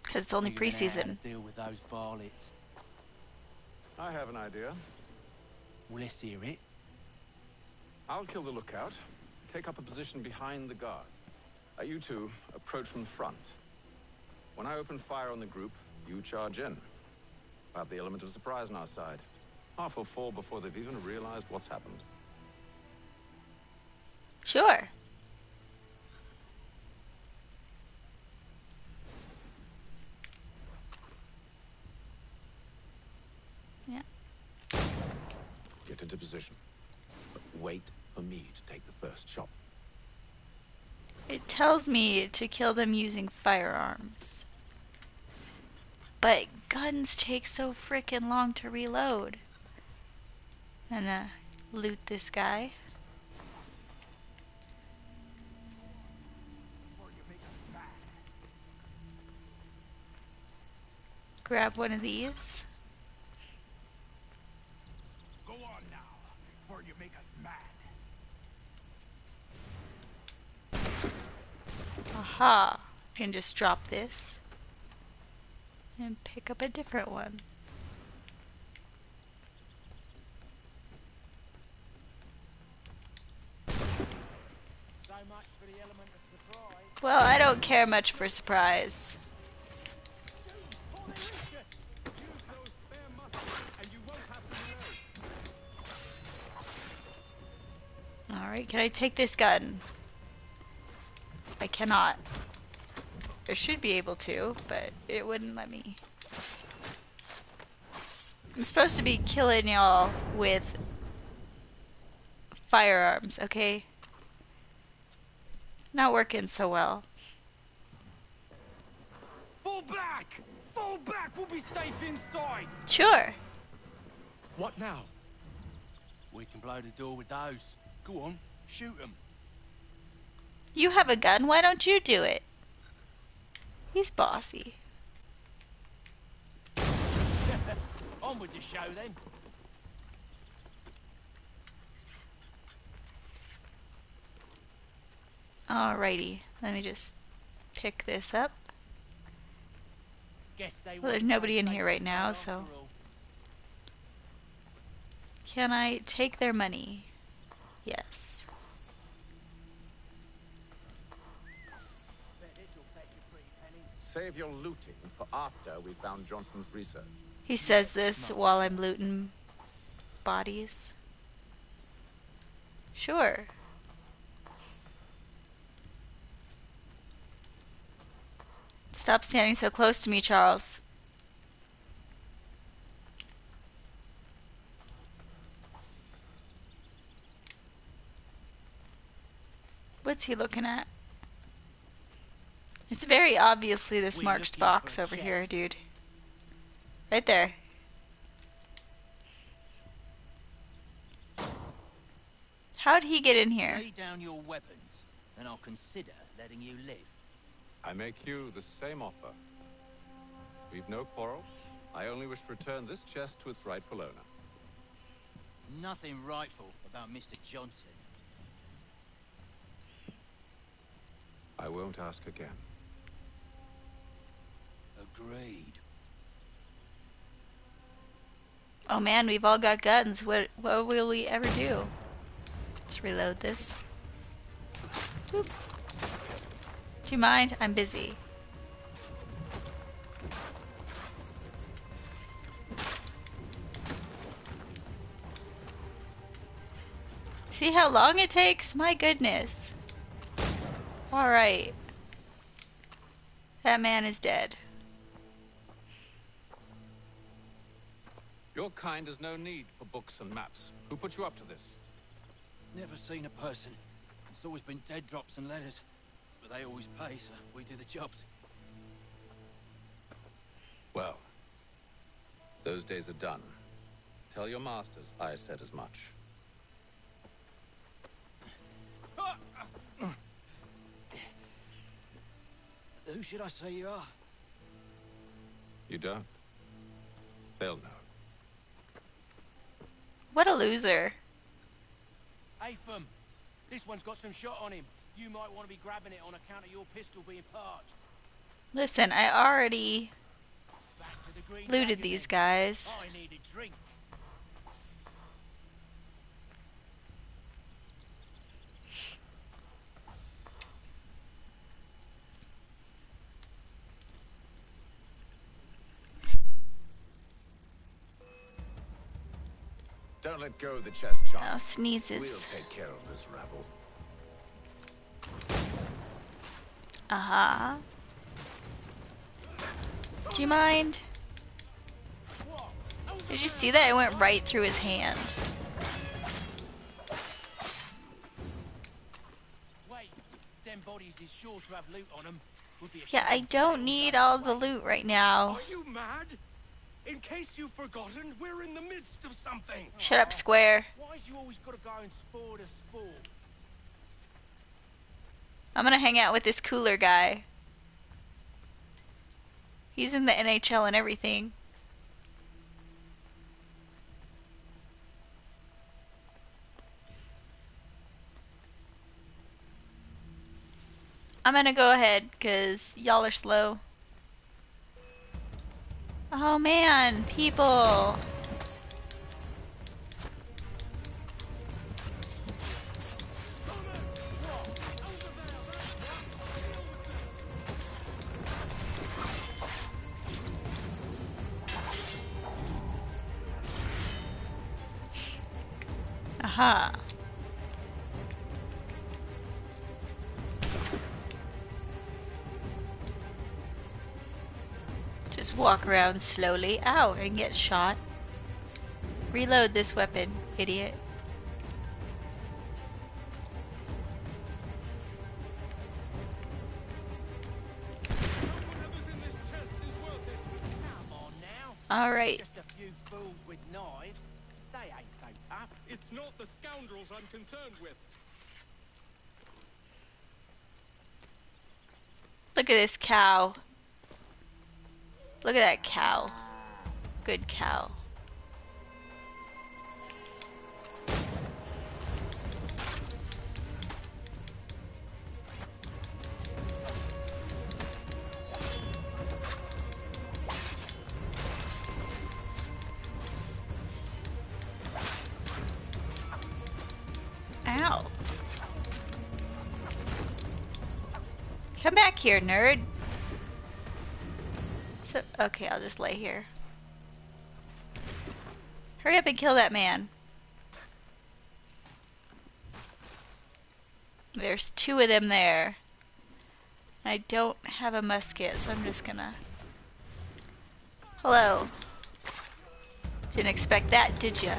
Because it's only Figuring out how preseason. to deal with those varlets. I have an idea. Well, let's hear it. I'll kill the lookout, take up a position behind the guards. You two approach from the front. When I open fire on the group, you charge in. We'll have the element of surprise on our side. Half will fall before they've even realized what's happened. Sure. Yeah. Get into position. But wait for me to take the first shot. It tells me to kill them using firearms. But guns take so frickin' long to reload. I'm gonna loot this guy. Grab one of these. Go on now, before you make us mad. Aha! I can just drop this and pick up a different one. So much for the element of surprise. Well, I don't care much for surprise. Alright, can I take this gun? I cannot. I should be able to, but it wouldn't let me. I'm supposed to be killing y'all with firearms, okay? Not working so well. Fall back! Fall back! We'll be safe inside! Sure. What now? We can blow the door with those. Go on, shoot them. You have a gun, why don't you do it? He's bossy. On with the show then. Alrighty, let me just pick this up. Guess they Well, there's won't nobody in take here us right now, after so... all. Can I take their money? Yes. Save your looting for after we found Johnson's research. He says this while I'm looting bodies. Sure. Stop standing so close to me, Charles. What's he looking at? It's very obviously this marked box over here, dude. Right there. How'd he get in here? Lay down your weapons, and I'll consider letting you live. I make you the same offer. We've no quarrel. I only wish to return this chest to its rightful owner. Nothing rightful about Mr. Johnson. I won't ask again. Agreed. Oh man, we've all got guns. What will we ever do? Let's reload this. Boop. Do you mind? I'm busy. See how long it takes? My goodness. Alright. That man is dead. Your kind has no need for books and maps. Who put you up to this? Never seen a person. It's always been dead drops and letters. But they always pay, so we do the jobs. Well, those days are done. Tell your masters I said as much. Who should I say you are? You don't? They'll know. What a loser. Atham, this one's got some shot on him. You might want to be grabbing it on account of your pistol being parched. Listen, I already Back to the Green looted Dragon, these then. guys. I need a drink. Don't let go of the chest, chomp. Now sneezes. We'll take care of this rabble. Uh-huh. Do you mind? Did you see that? I went right through his hand. Wait, them bodies is sure to have loot on them. Yeah, I don't need all the loot right now. Are you mad? In case you've forgotten, we're in the midst of something. Shut up, Square. Why's you always got to go and spore the sport? I'm gonna hang out with this cooler guy. He's in the NHL and everything. I'm gonna go ahead, because y'all are slow. Oh man, people! Aha. Just walk around slowly. Ow, and get shot. Reload this weapon, idiot. Alright. Just a few fools with knives. They ain't so tough. It's not the scoundrels I'm concerned with. Look at this cow. Look at that cow. Good cow. Ow. Come back here, nerd. So, okay, I'll just lay here. Hurry up and kill that man. There's two of them there. I don't have a musket, so I'm just gonna... Hello. Didn't expect that, did ya?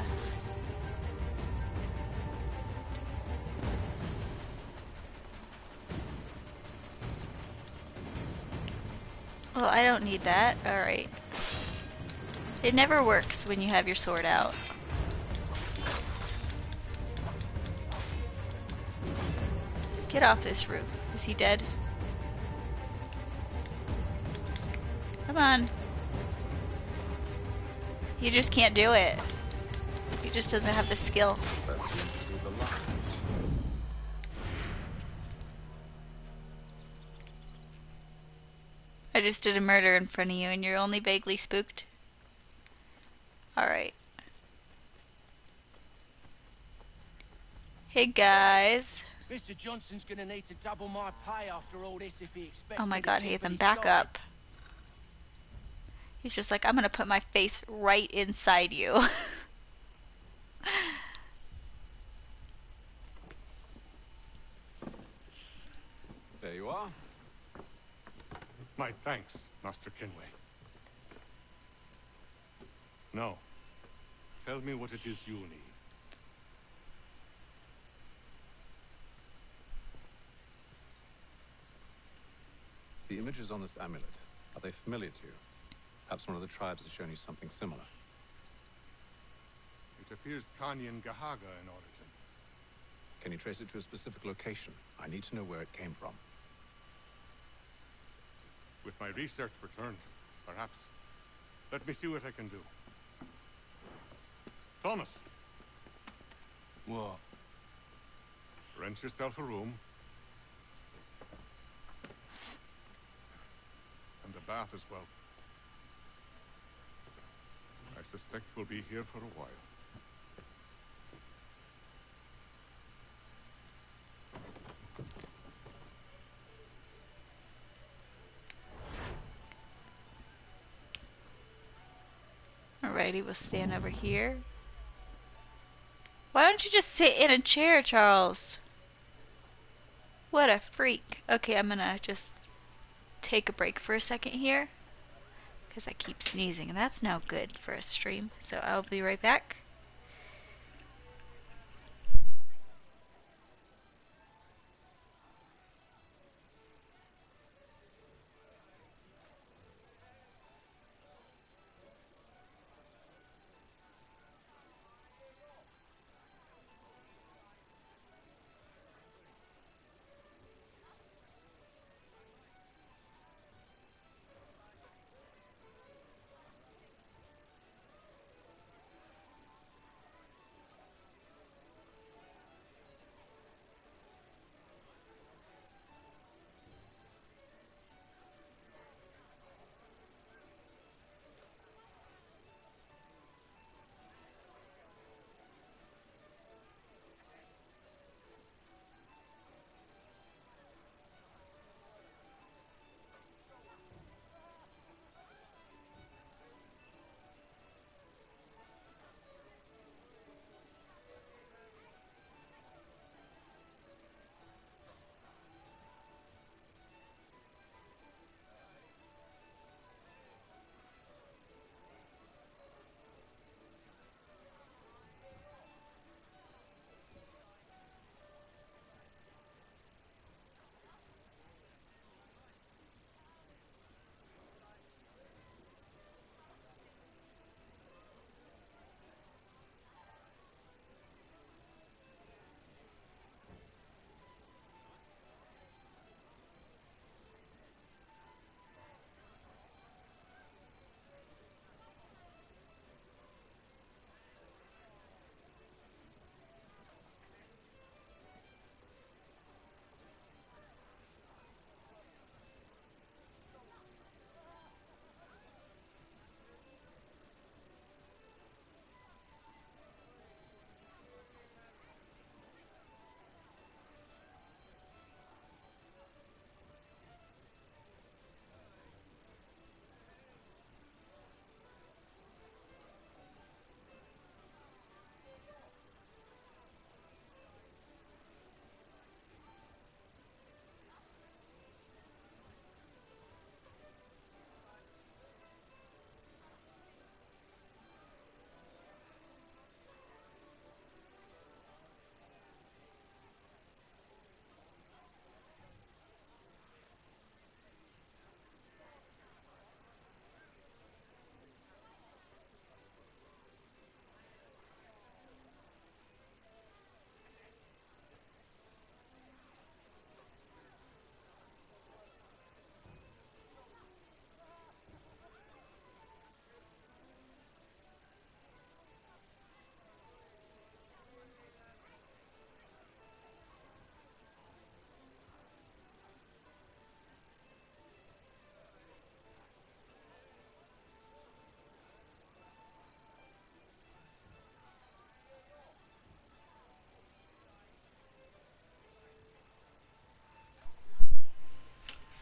Well, I don't need that. Alright. It never works when you have your sword out. Get off this roof. Is he dead? Come on. He just can't do it. He just doesn't have the skill. I just did a murder in front of you and you're only vaguely spooked? Alright. Hey guys. Mr. Johnson's gonna need to double my pay after all this if he expects Oh my me to god, keep Hatham, his back side. up. He's just like, I'm gonna put my face right inside you. There you are. My thanks, Master Kenway. Now, tell me what it is you need. The images on this amulet, are they familiar to you? Perhaps one of the tribes has shown you something similar. It appears Kanyan Gahaga in origin. Can you trace it to a specific location? I need to know where it came from. With my research returned, perhaps. Let me see what I can do. Thomas! What? Rent yourself a room. And a bath as well. I suspect we'll be here for a while. Alrighty, we'll stand over here. Why don't you just sit in a chair, Charles? What a freak. Okay, I'm gonna just take a break for a second here, because I keep sneezing, and that's no good for a stream. So I'll be right back.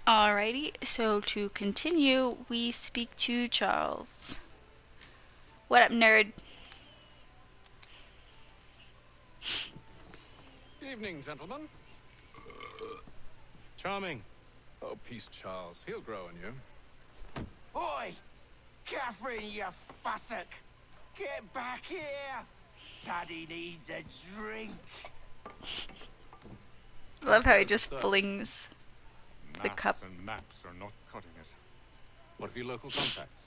Alrighty, so to continue, we speak to Charles. What up, nerd? Evening, gentlemen. Charming. Oh, peace, Charles. He'll grow on you. Oi! Catherine, you fussock! Get back here! Daddy needs a drink. Love how he just flings the cup. And maps are not cutting it. What of your local contacts?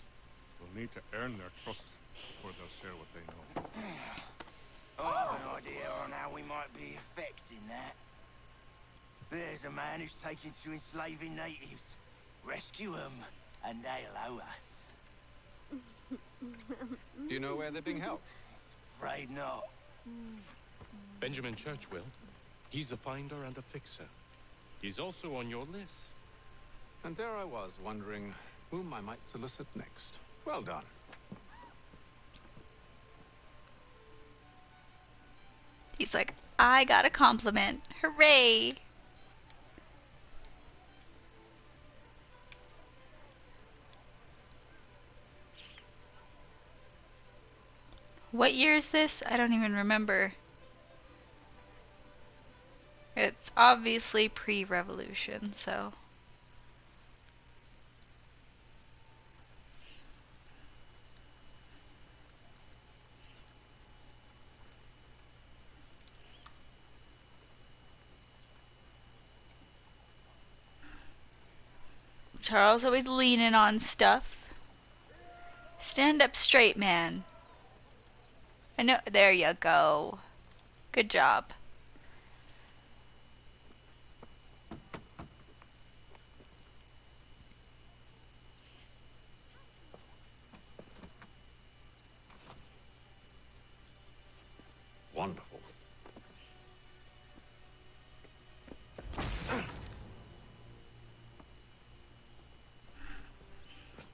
We'll need to earn their trust before they'll share what they know. I have an idea on how we might be affecting that. There's a man who's taken to enslaving natives. Rescue them, and they'll owe us. Do you know where they're being held? Afraid not. Benjamin Churchwill. He's a finder and a fixer. He's also on your list. And there I was, wondering whom I might solicit next. Well done. He's like, I got a compliment. Hooray! What year is this? I don't even remember. It's obviously pre-revolution, so... Charles always leaning on stuff. Stand up straight, man. I know. There you go. Good job. Wonderful.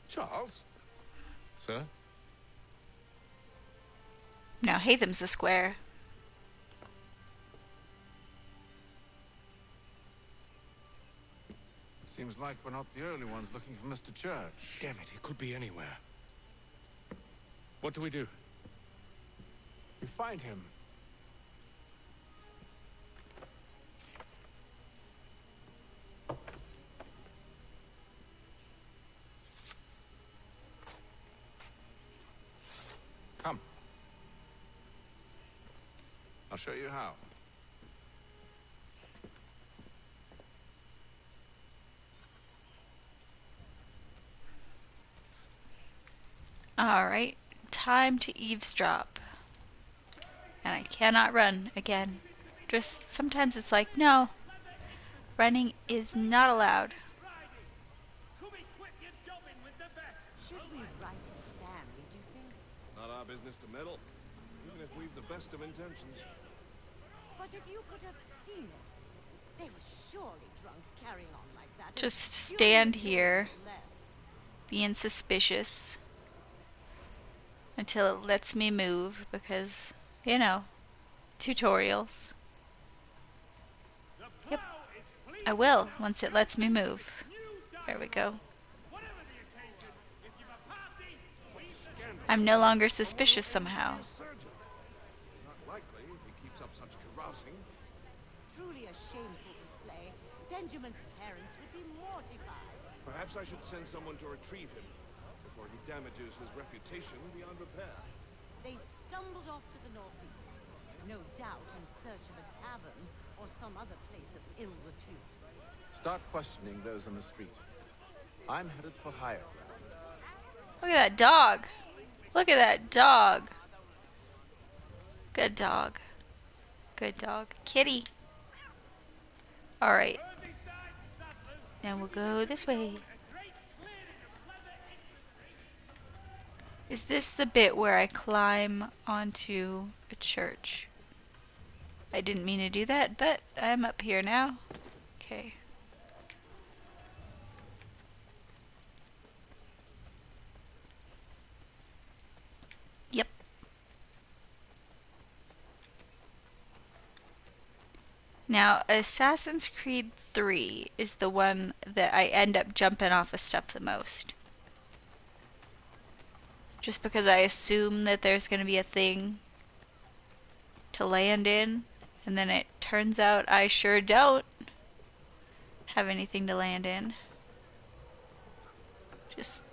Charles? Sir? Now Hatham's the square. Seems like we're not the only ones looking for Mr. Church. Damn it, he could be anywhere. What do we do? We find him. Come. I'll show you how. Alright, time to eavesdrop. And I cannot run again. Just sometimes it's like, no, running is not allowed. Should we write his family, do you think? Not our business to meddle, even if we've the best of intentions. But if you could have seen it, they were surely drunk carrying on like that. Just stand here, being suspicious, until it lets me move, because, you know, tutorials. Yep, I will, once it lets me move. There we go. I'm no longer suspicious somehow. Not likely if he keeps up such carousing. Truly a shameful display. Benjamin's parents would be mortified. Perhaps I should send someone to retrieve him before he damages his reputation beyond repair. They stumbled off to the northeast, no doubt in search of a tavern or some other place of ill repute. Start questioning those on the street. I'm headed for higher ground. Look at that dog. Look at that dog. Good dog. Good dog. Kitty. Alright. Now we'll go this way. Is this the bit where I climb onto a church? I didn't mean to do that, but I'm up here now. Okay. Yep. Now, Assassin's Creed 3 is the one that I end up jumping off of stuff the most. Just because I assume that there's going to be a thing to land in, and then it turns out I sure don't have anything to land in. Just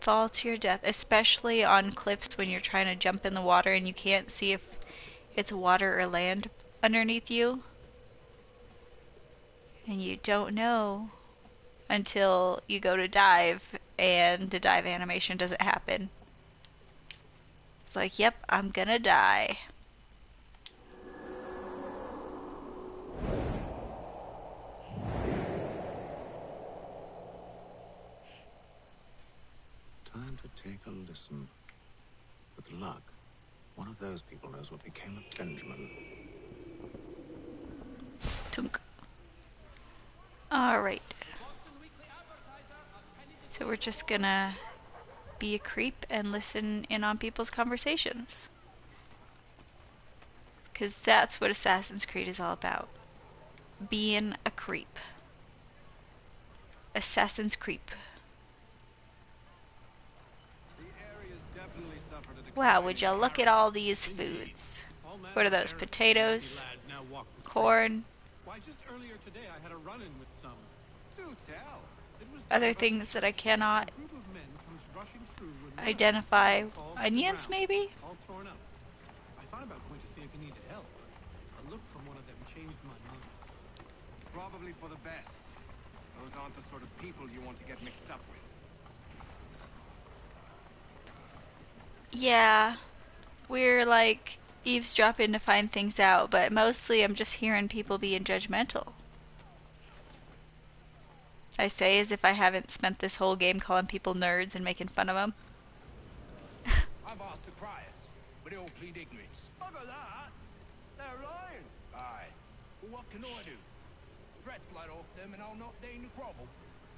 fall to your death, especially on cliffs when you're trying to jump in the water and you can't see if it's water or land underneath you. And you don't know until you go to dive and the dive animation doesn't happen. It's like, yep, I'm gonna die. Time to take a listen. With luck, one of those people knows what became of Benjamin. Tunk. Alright. So we're just gonna be a creep and listen in on people's conversations. Because that's what Assassin's Creed is all about. Being a creep. Assassin's Creep. Wow, would you look at all these foods? What are those? Potatoes? Corn? Why, just earlier today I had a run-in with some. Do tell. It was Other things that I cannot identify. Onions, maybe? all torn up. I thought about going to see if you needed help. A look from one of them changed my mind. Probably for the best. Those aren't the sort of people you want to get mixed up with. Yeah, we're like eavesdropping to find things out, but mostly I'm just hearing people being judgmental. I say as if I haven't spent this whole game calling people nerds and making fun of them. I've asked the criers, but they all plead ignorance. Bugger that! They're lying! Aye. Well, what can I do? Threats light off them and I'll not deign to grovel.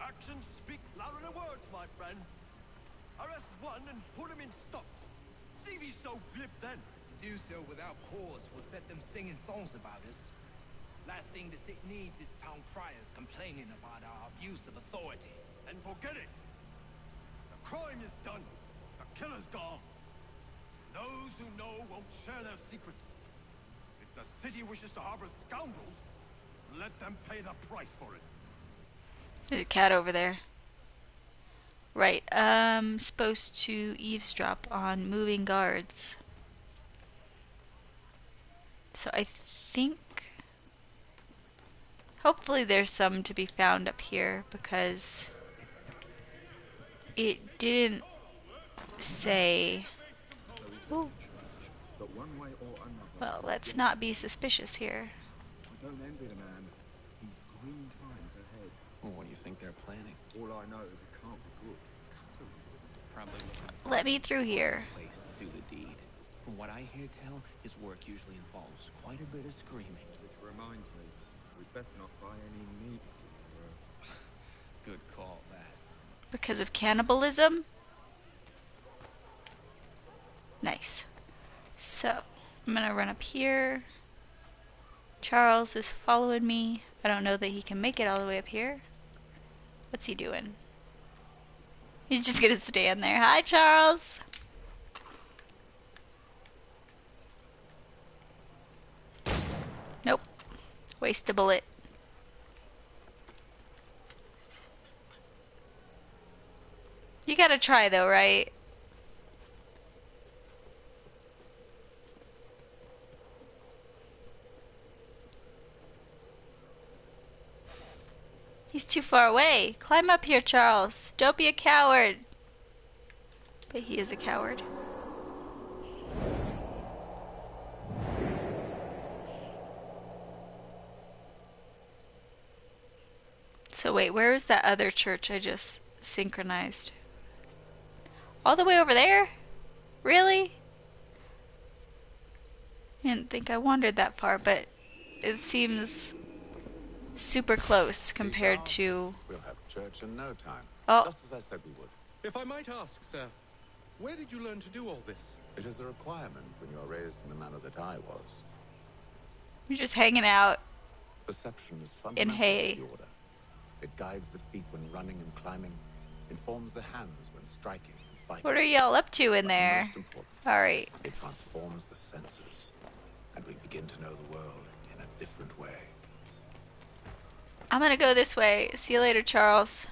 Actions speak louder than words, my friend. Arrest one and put him in stocks. See if he's so glib then. To do so without cause will set them singing songs about us. Last thing the city needs is town criers complaining about our abuse of authority. Then forget it. The crime is done. The killer's gone. Those who know won't share their secrets. If the city wishes to harbor scoundrels, let them pay the price for it. There's a cat over there. Right, supposed to eavesdrop on moving guards. So I think hopefully there's some to be found up here because it didn't say. Ooh. Well, let's not be suspicious here. I don't envy the man. He's green times ahead. Well, what do you think they're planning? All I know is it can't be good. Probably Let me through here. Place to do the deed. From what I hear tell, his work usually involves quite a bit of screaming. Which reminds me, we'd best not buy any meat. Good call, that. Because of cannibalism? Nice. So, I'm gonna run up here. Charles is following me. I don't know that he can make it all the way up here. What's he doing? He's just gonna stand there. Hi, Charles! Nope. Waste a bullet. You gotta try though, right? He's too far away. Climb up here, Charles. Don't be a coward. But he is a coward. So wait, where is that other church I just synchronized? All the way over there? Really? I didn't think I wandered that far, but it seems super close compared to... We'll have church in no time. Oh. Just as I said we would. If I might ask, sir, where did you learn to do all this? It is a requirement when you are raised in the manner that I was. You're just hanging out Perception is in fundamental hay. to the order. It guides the feet when running and climbing, informs the hands when striking and fighting. What are y'all up to in But there? most important, Alright. it transforms the senses, and we begin to know the world in a different way. I'm gonna go this way. See you later, Charles.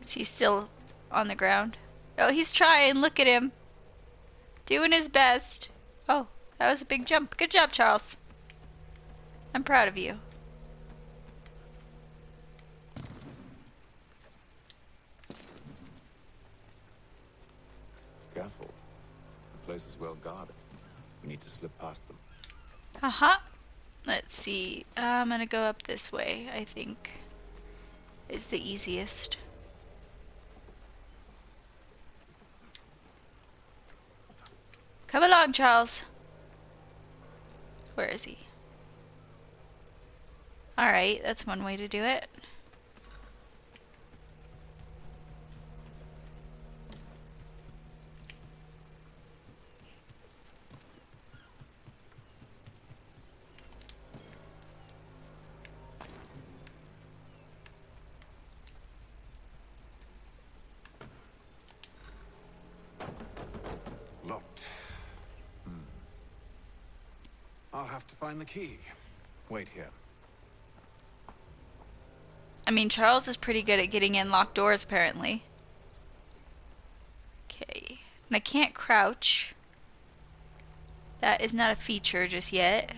Is he still on the ground. Oh, he's trying. Look at him. Doing his best. Oh, that was a big jump. Good job, Charles. I'm proud of you. Careful. The place is well guarded. We need to slip past them. Uh-huh. Let's see. I'm gonna go up this way, I think. Is the easiest. Come along, Charles. Where is he? Alright, that's one way to do it. Locked. I'll have to find the key. Wait here. I mean, Charles is pretty good at getting in locked doors, apparently. Okay. And I can't crouch. That is not a feature just yet.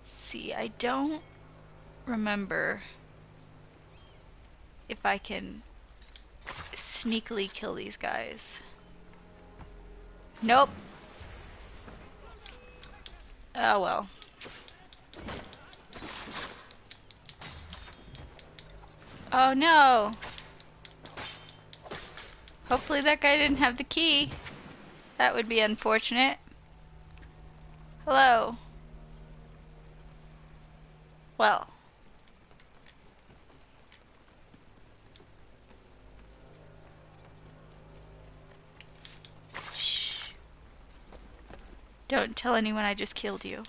See, I don't remember if I can sneakily kill these guys. Nope. Oh well. Oh no. Hopefully that guy didn't have the key. That would be unfortunate. Hello. Well. Shh. Don't tell anyone I just killed you.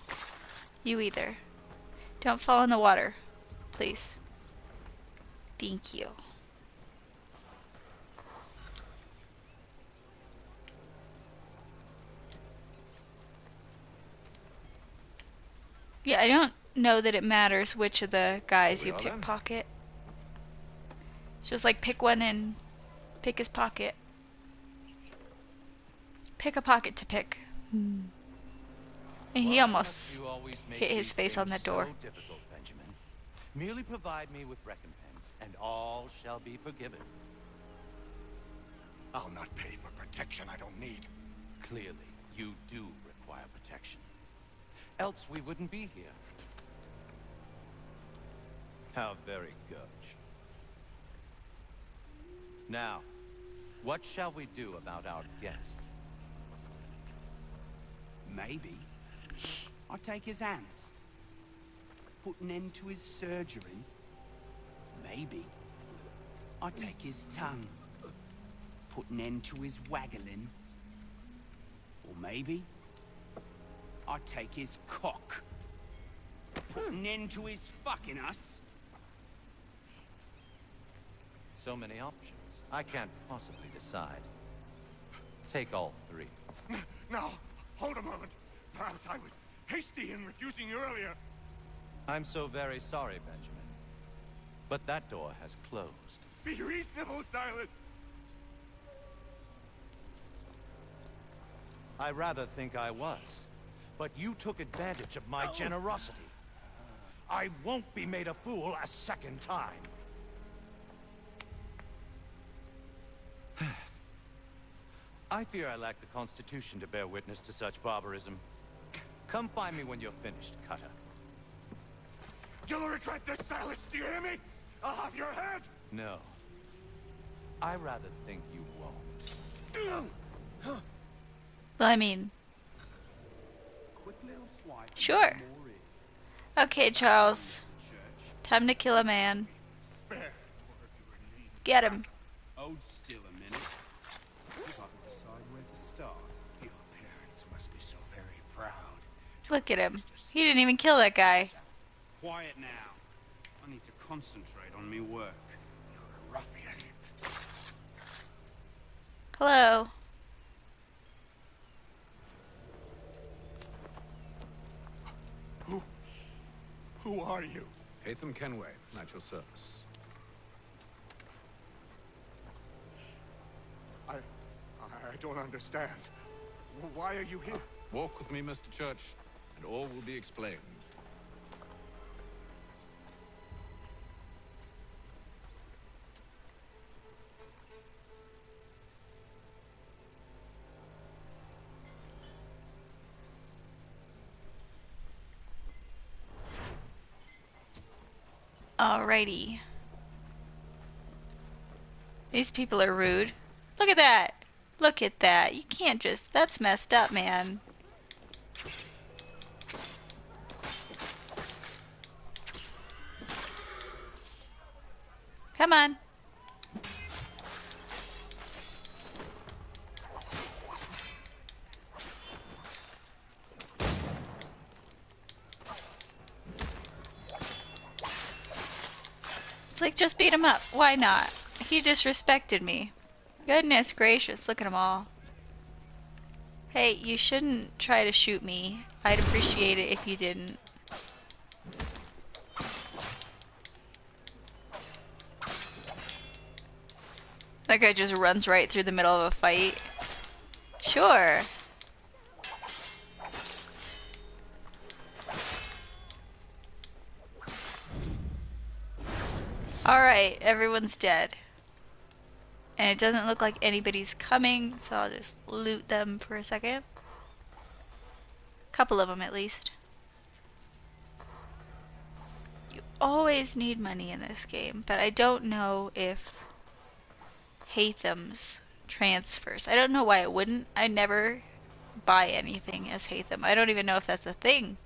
You either. Don't fall in the water. Please. Thank you. Yeah, I don't know that it matters which of the guys you pickpocket. It's just like pick one and pick his pocket. Pick a pocket to pick. And he almost hit his face on that door. So difficult, Benjamin. Merely provide me with recompense, and all shall be forgiven. I'll not pay for protection I don't need. Clearly, you do require protection. Else we wouldn't be here. How very gauche. Now, what shall we do about our guest? Maybe I'll take his hands. Put an end to his surgery. Maybe I'll take his tongue. Put an end to his waggling. Or maybe I'll take his cock. Put an end to his fucking us. So many options. I can't possibly decide. Take all three. Now, hold a moment. Perhaps I was hasty in refusing you earlier. I'm so very sorry, Benjamin. But that door has closed. Be reasonable, Silas. I rather think I was. But you took advantage of my generosity. I won't be made a fool a second time. I fear I lack the constitution to bear witness to such barbarism. Come find me when you're finished, Cutter. You'll regret this, Silas. Do you hear me? I'll have your head. No. I rather think you won't. Well, I mean... Sure. Okay, Charles. Time to kill a man. Get him. Hold still a minute. If I could decide where to start. Your parents must be so very proud. Look at him. He didn't even kill that guy. Quiet now. I need to concentrate on me work. You're a ruffian. Hello. Who are you? Hatham Kenway, at your service. I don't understand. Why are you here? Walk with me, Mr. Church, and all will be explained. Alrighty. These people are rude. Look at that! Look at that. You can't just... That's messed up, man. Come on. It's like, just beat him up. Why not? He disrespected me. Goodness gracious, look at them all. Hey, you shouldn't try to shoot me. I'd appreciate it if you didn't. That guy just runs right through the middle of a fight. Sure. Alright, everyone's dead. And it doesn't look like anybody's coming, so I'll just loot them for a second. Couple of them at least. You always need money in this game, but I don't know if Hatham's transfers. I don't know why it wouldn't. I never buy anything as Hatham. I don't even know if that's a thing.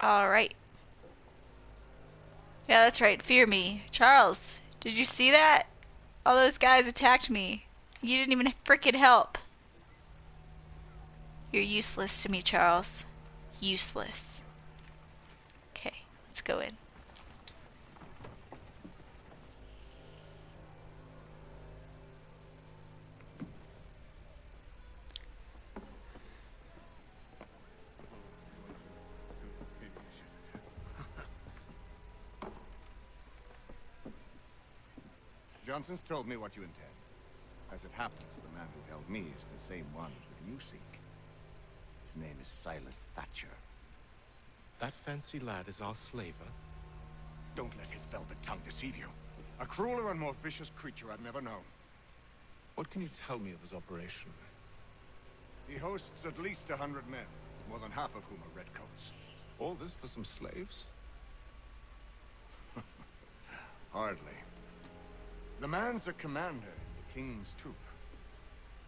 Alright. Yeah, that's right. Fear me. Charles, did you see that? All those guys attacked me. You didn't even frickin' help. You're useless to me, Charles. Useless. Okay, let's go in. Johnson's told me what you intend. As it happens, the man who held me is the same one that you seek. His name is Silas Thatcher. That fancy lad is our slaver? Don't let his velvet tongue deceive you. A crueler and more vicious creature I've never known. What can you tell me of his operation? He hosts at least 100 men, more than half of whom are redcoats. All this for some slaves? Hardly. The man's a commander in the King's troop,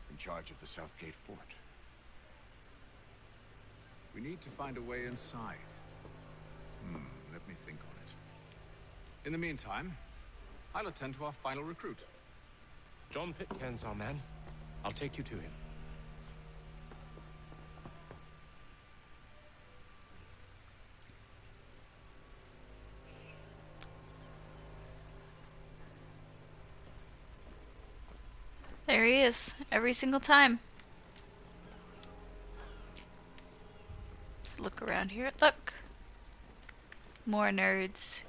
in charge of the Southgate Fort. We need to find a way inside. Let me think on it. In the meantime, I'll attend to our final recruit. John Pitcairn's our man. I'll take you to him. There he is, every single time. Let's look around here. Look! More nerds.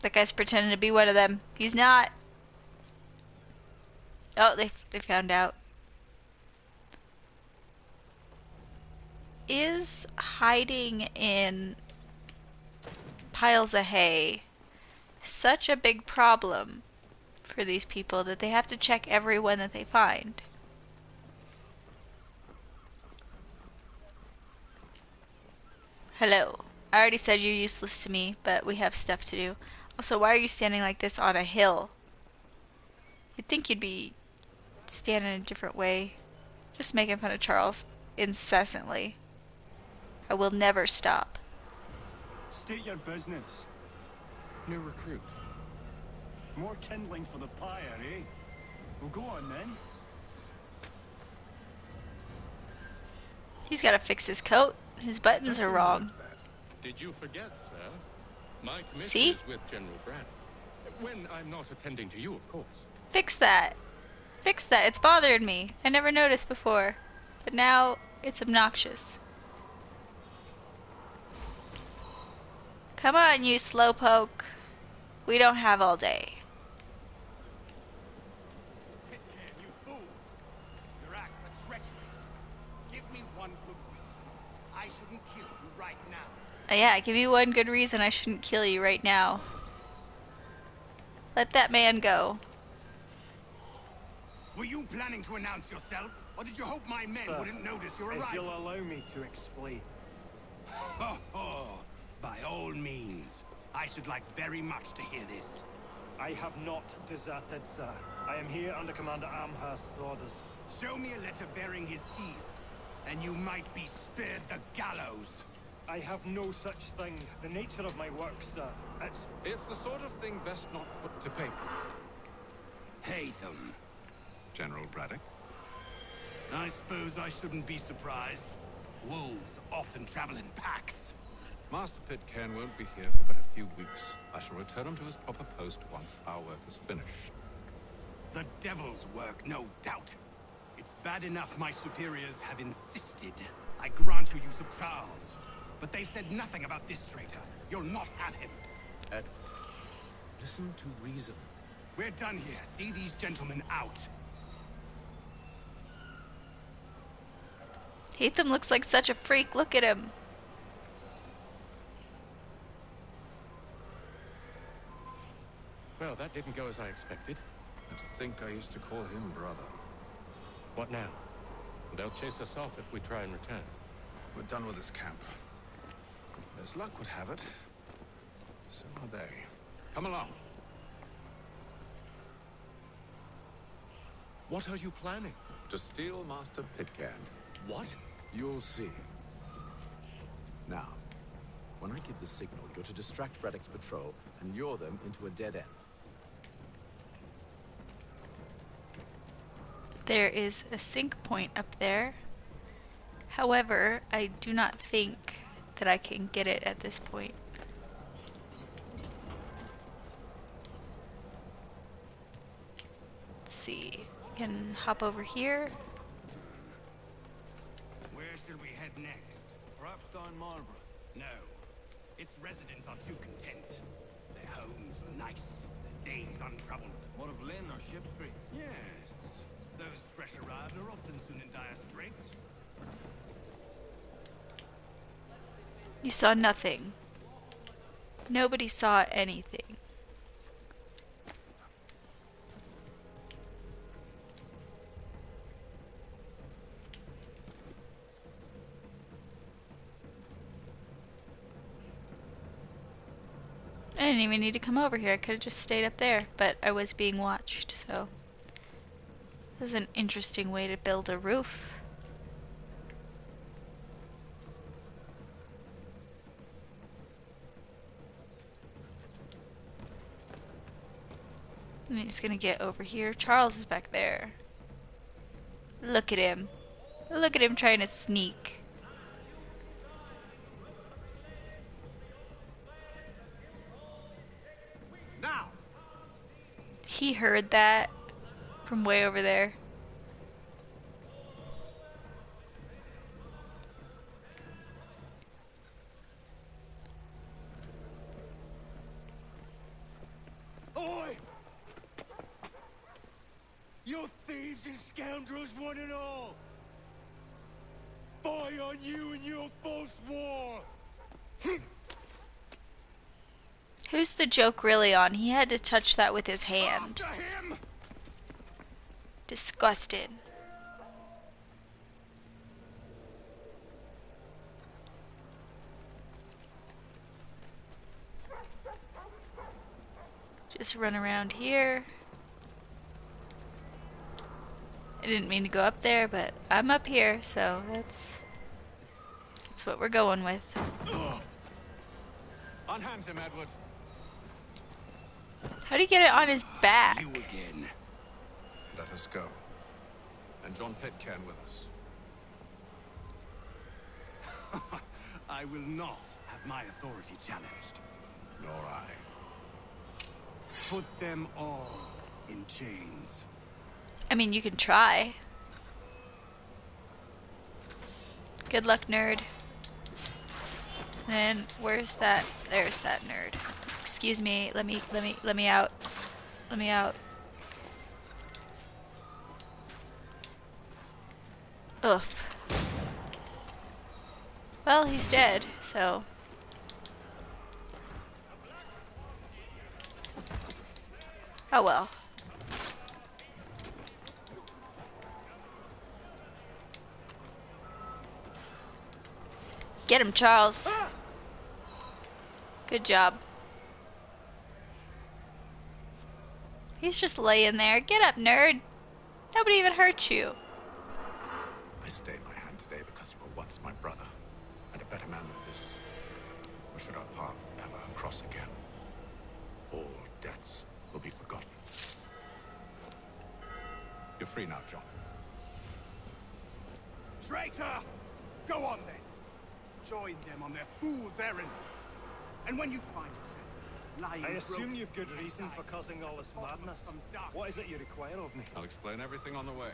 That guy's pretending to be one of them. He's not! Oh, they found out. Is hiding in piles of hay such a big problem for these people that they have to check every one that they find? Hello. I already said you're useless to me, but we have stuff to do. Also, why are you standing like this on a hill? You'd think you'd be standing a different way. Just making fun of Charles incessantly. I will never stop. State your business. New recruit. More kindling for the pyre, eh? Well, go on then. He's gotta fix his coat. His buttons are wrong. Did you forget, sir? My commission See? is with General Brad. When I'm not attending to you, of course. Fix that. Fix that. It's bothered me. I never noticed before. But now it's obnoxious. Come on, you slowpoke. We don't have all day. Pitcairn, you fool! Your acts are treacherous. Give me one good reason I shouldn't kill you right now. Yeah, give me one good reason I shouldn't kill you right now. Let that man go. Were you planning to announce yourself, or did you hope my men Sir, wouldn't notice your if arrival? you'll allow me to explain. By all means. I should like very much to hear this. I have not deserted, sir. I am here under Commander Amherst's orders. Show me a letter bearing his seal, and you might be spared the gallows. I have no such thing. The nature of my work, sir. It's the sort of thing best not put to paper. Hatham. General Braddock. I suppose I shouldn't be surprised. Wolves often travel in packs. Master Pitcairn won't be here for but a few weeks. I shall return him to his proper post once our work is finished. The devil's work, no doubt. It's bad enough my superiors have insisted I grant you use of Charles. But they said nothing about this traitor. You'll not have him. Edward, listen to reason. We're done here. See these gentlemen out. Hatham looks like such a freak. Look at him. Well, that didn't go as I expected. And to think I used to call him brother. What now? They'll chase us off if we try and return. We're done with this camp. As luck would have it, so are they. Come along. What are you planning? To steal Master Pitcairn. What? You'll see. Now, when I give the signal, you're to distract Braddock's patrol and lure them into a dead end. There is a sync point up there. However, I do not think that I can get it at this point. Let's see. I can hop over here. Where should we head next? Perhaps down Marlborough. No. Its residents are too content. Their homes are nice, their days untroubled. What of Lynn or Ship Street? Yes. Those fresh arrived are often soon in dire straits. You saw nothing. Nobody saw anything. I didn't even need to come over here. I could have just stayed up there, but I was being watched, so this is an interesting way to build a roof. And he's gonna get over here. Charles is back there. Look at him. Look at him trying to sneak. Now! He heard that from way over there. Oi! You thieves and scoundrels, one and all! Fie on you and your false war! Who's the joke really on? He had to touch that with his hand. After him! Disgusted. Just run around here. I didn't mean to go up there, but I'm up here, so that's what we're going with. Unhand him, Edward. How do you get it on his back? You again. Let us go. And John Pitcairn with us. I will not have my authority challenged. Nor I. Put them all in chains. I mean, you can try. Good luck, nerd. And then where's that? There's that nerd. Excuse me. Let me out. Let me out. Oof. Well, he's dead, so. Oh well. Get him, Charles. Good job. He's just laying there. Get up, nerd. Nobody even hurt you. I stayed my hand today because you were once my brother, and a better man than this. Or should our paths ever cross again, all debts will be forgotten. You're free now, John. Traitor! Go on then. Join them on their fool's errand. And when you find yourself lying I assume broken you've good reason for causing all this madness. What is it you require of me? I'll explain everything on the way.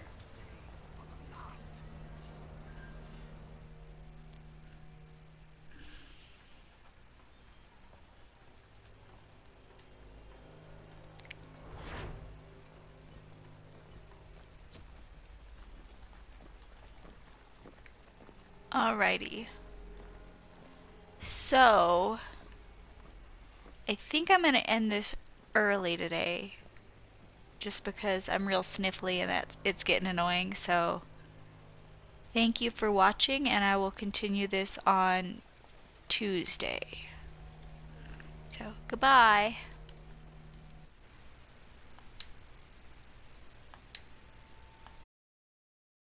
Alrighty. So, I think I'm going to end this early today. Just because I'm real sniffly and it's getting annoying. So, thank you for watching, and I will continue this on Tuesday. So, goodbye.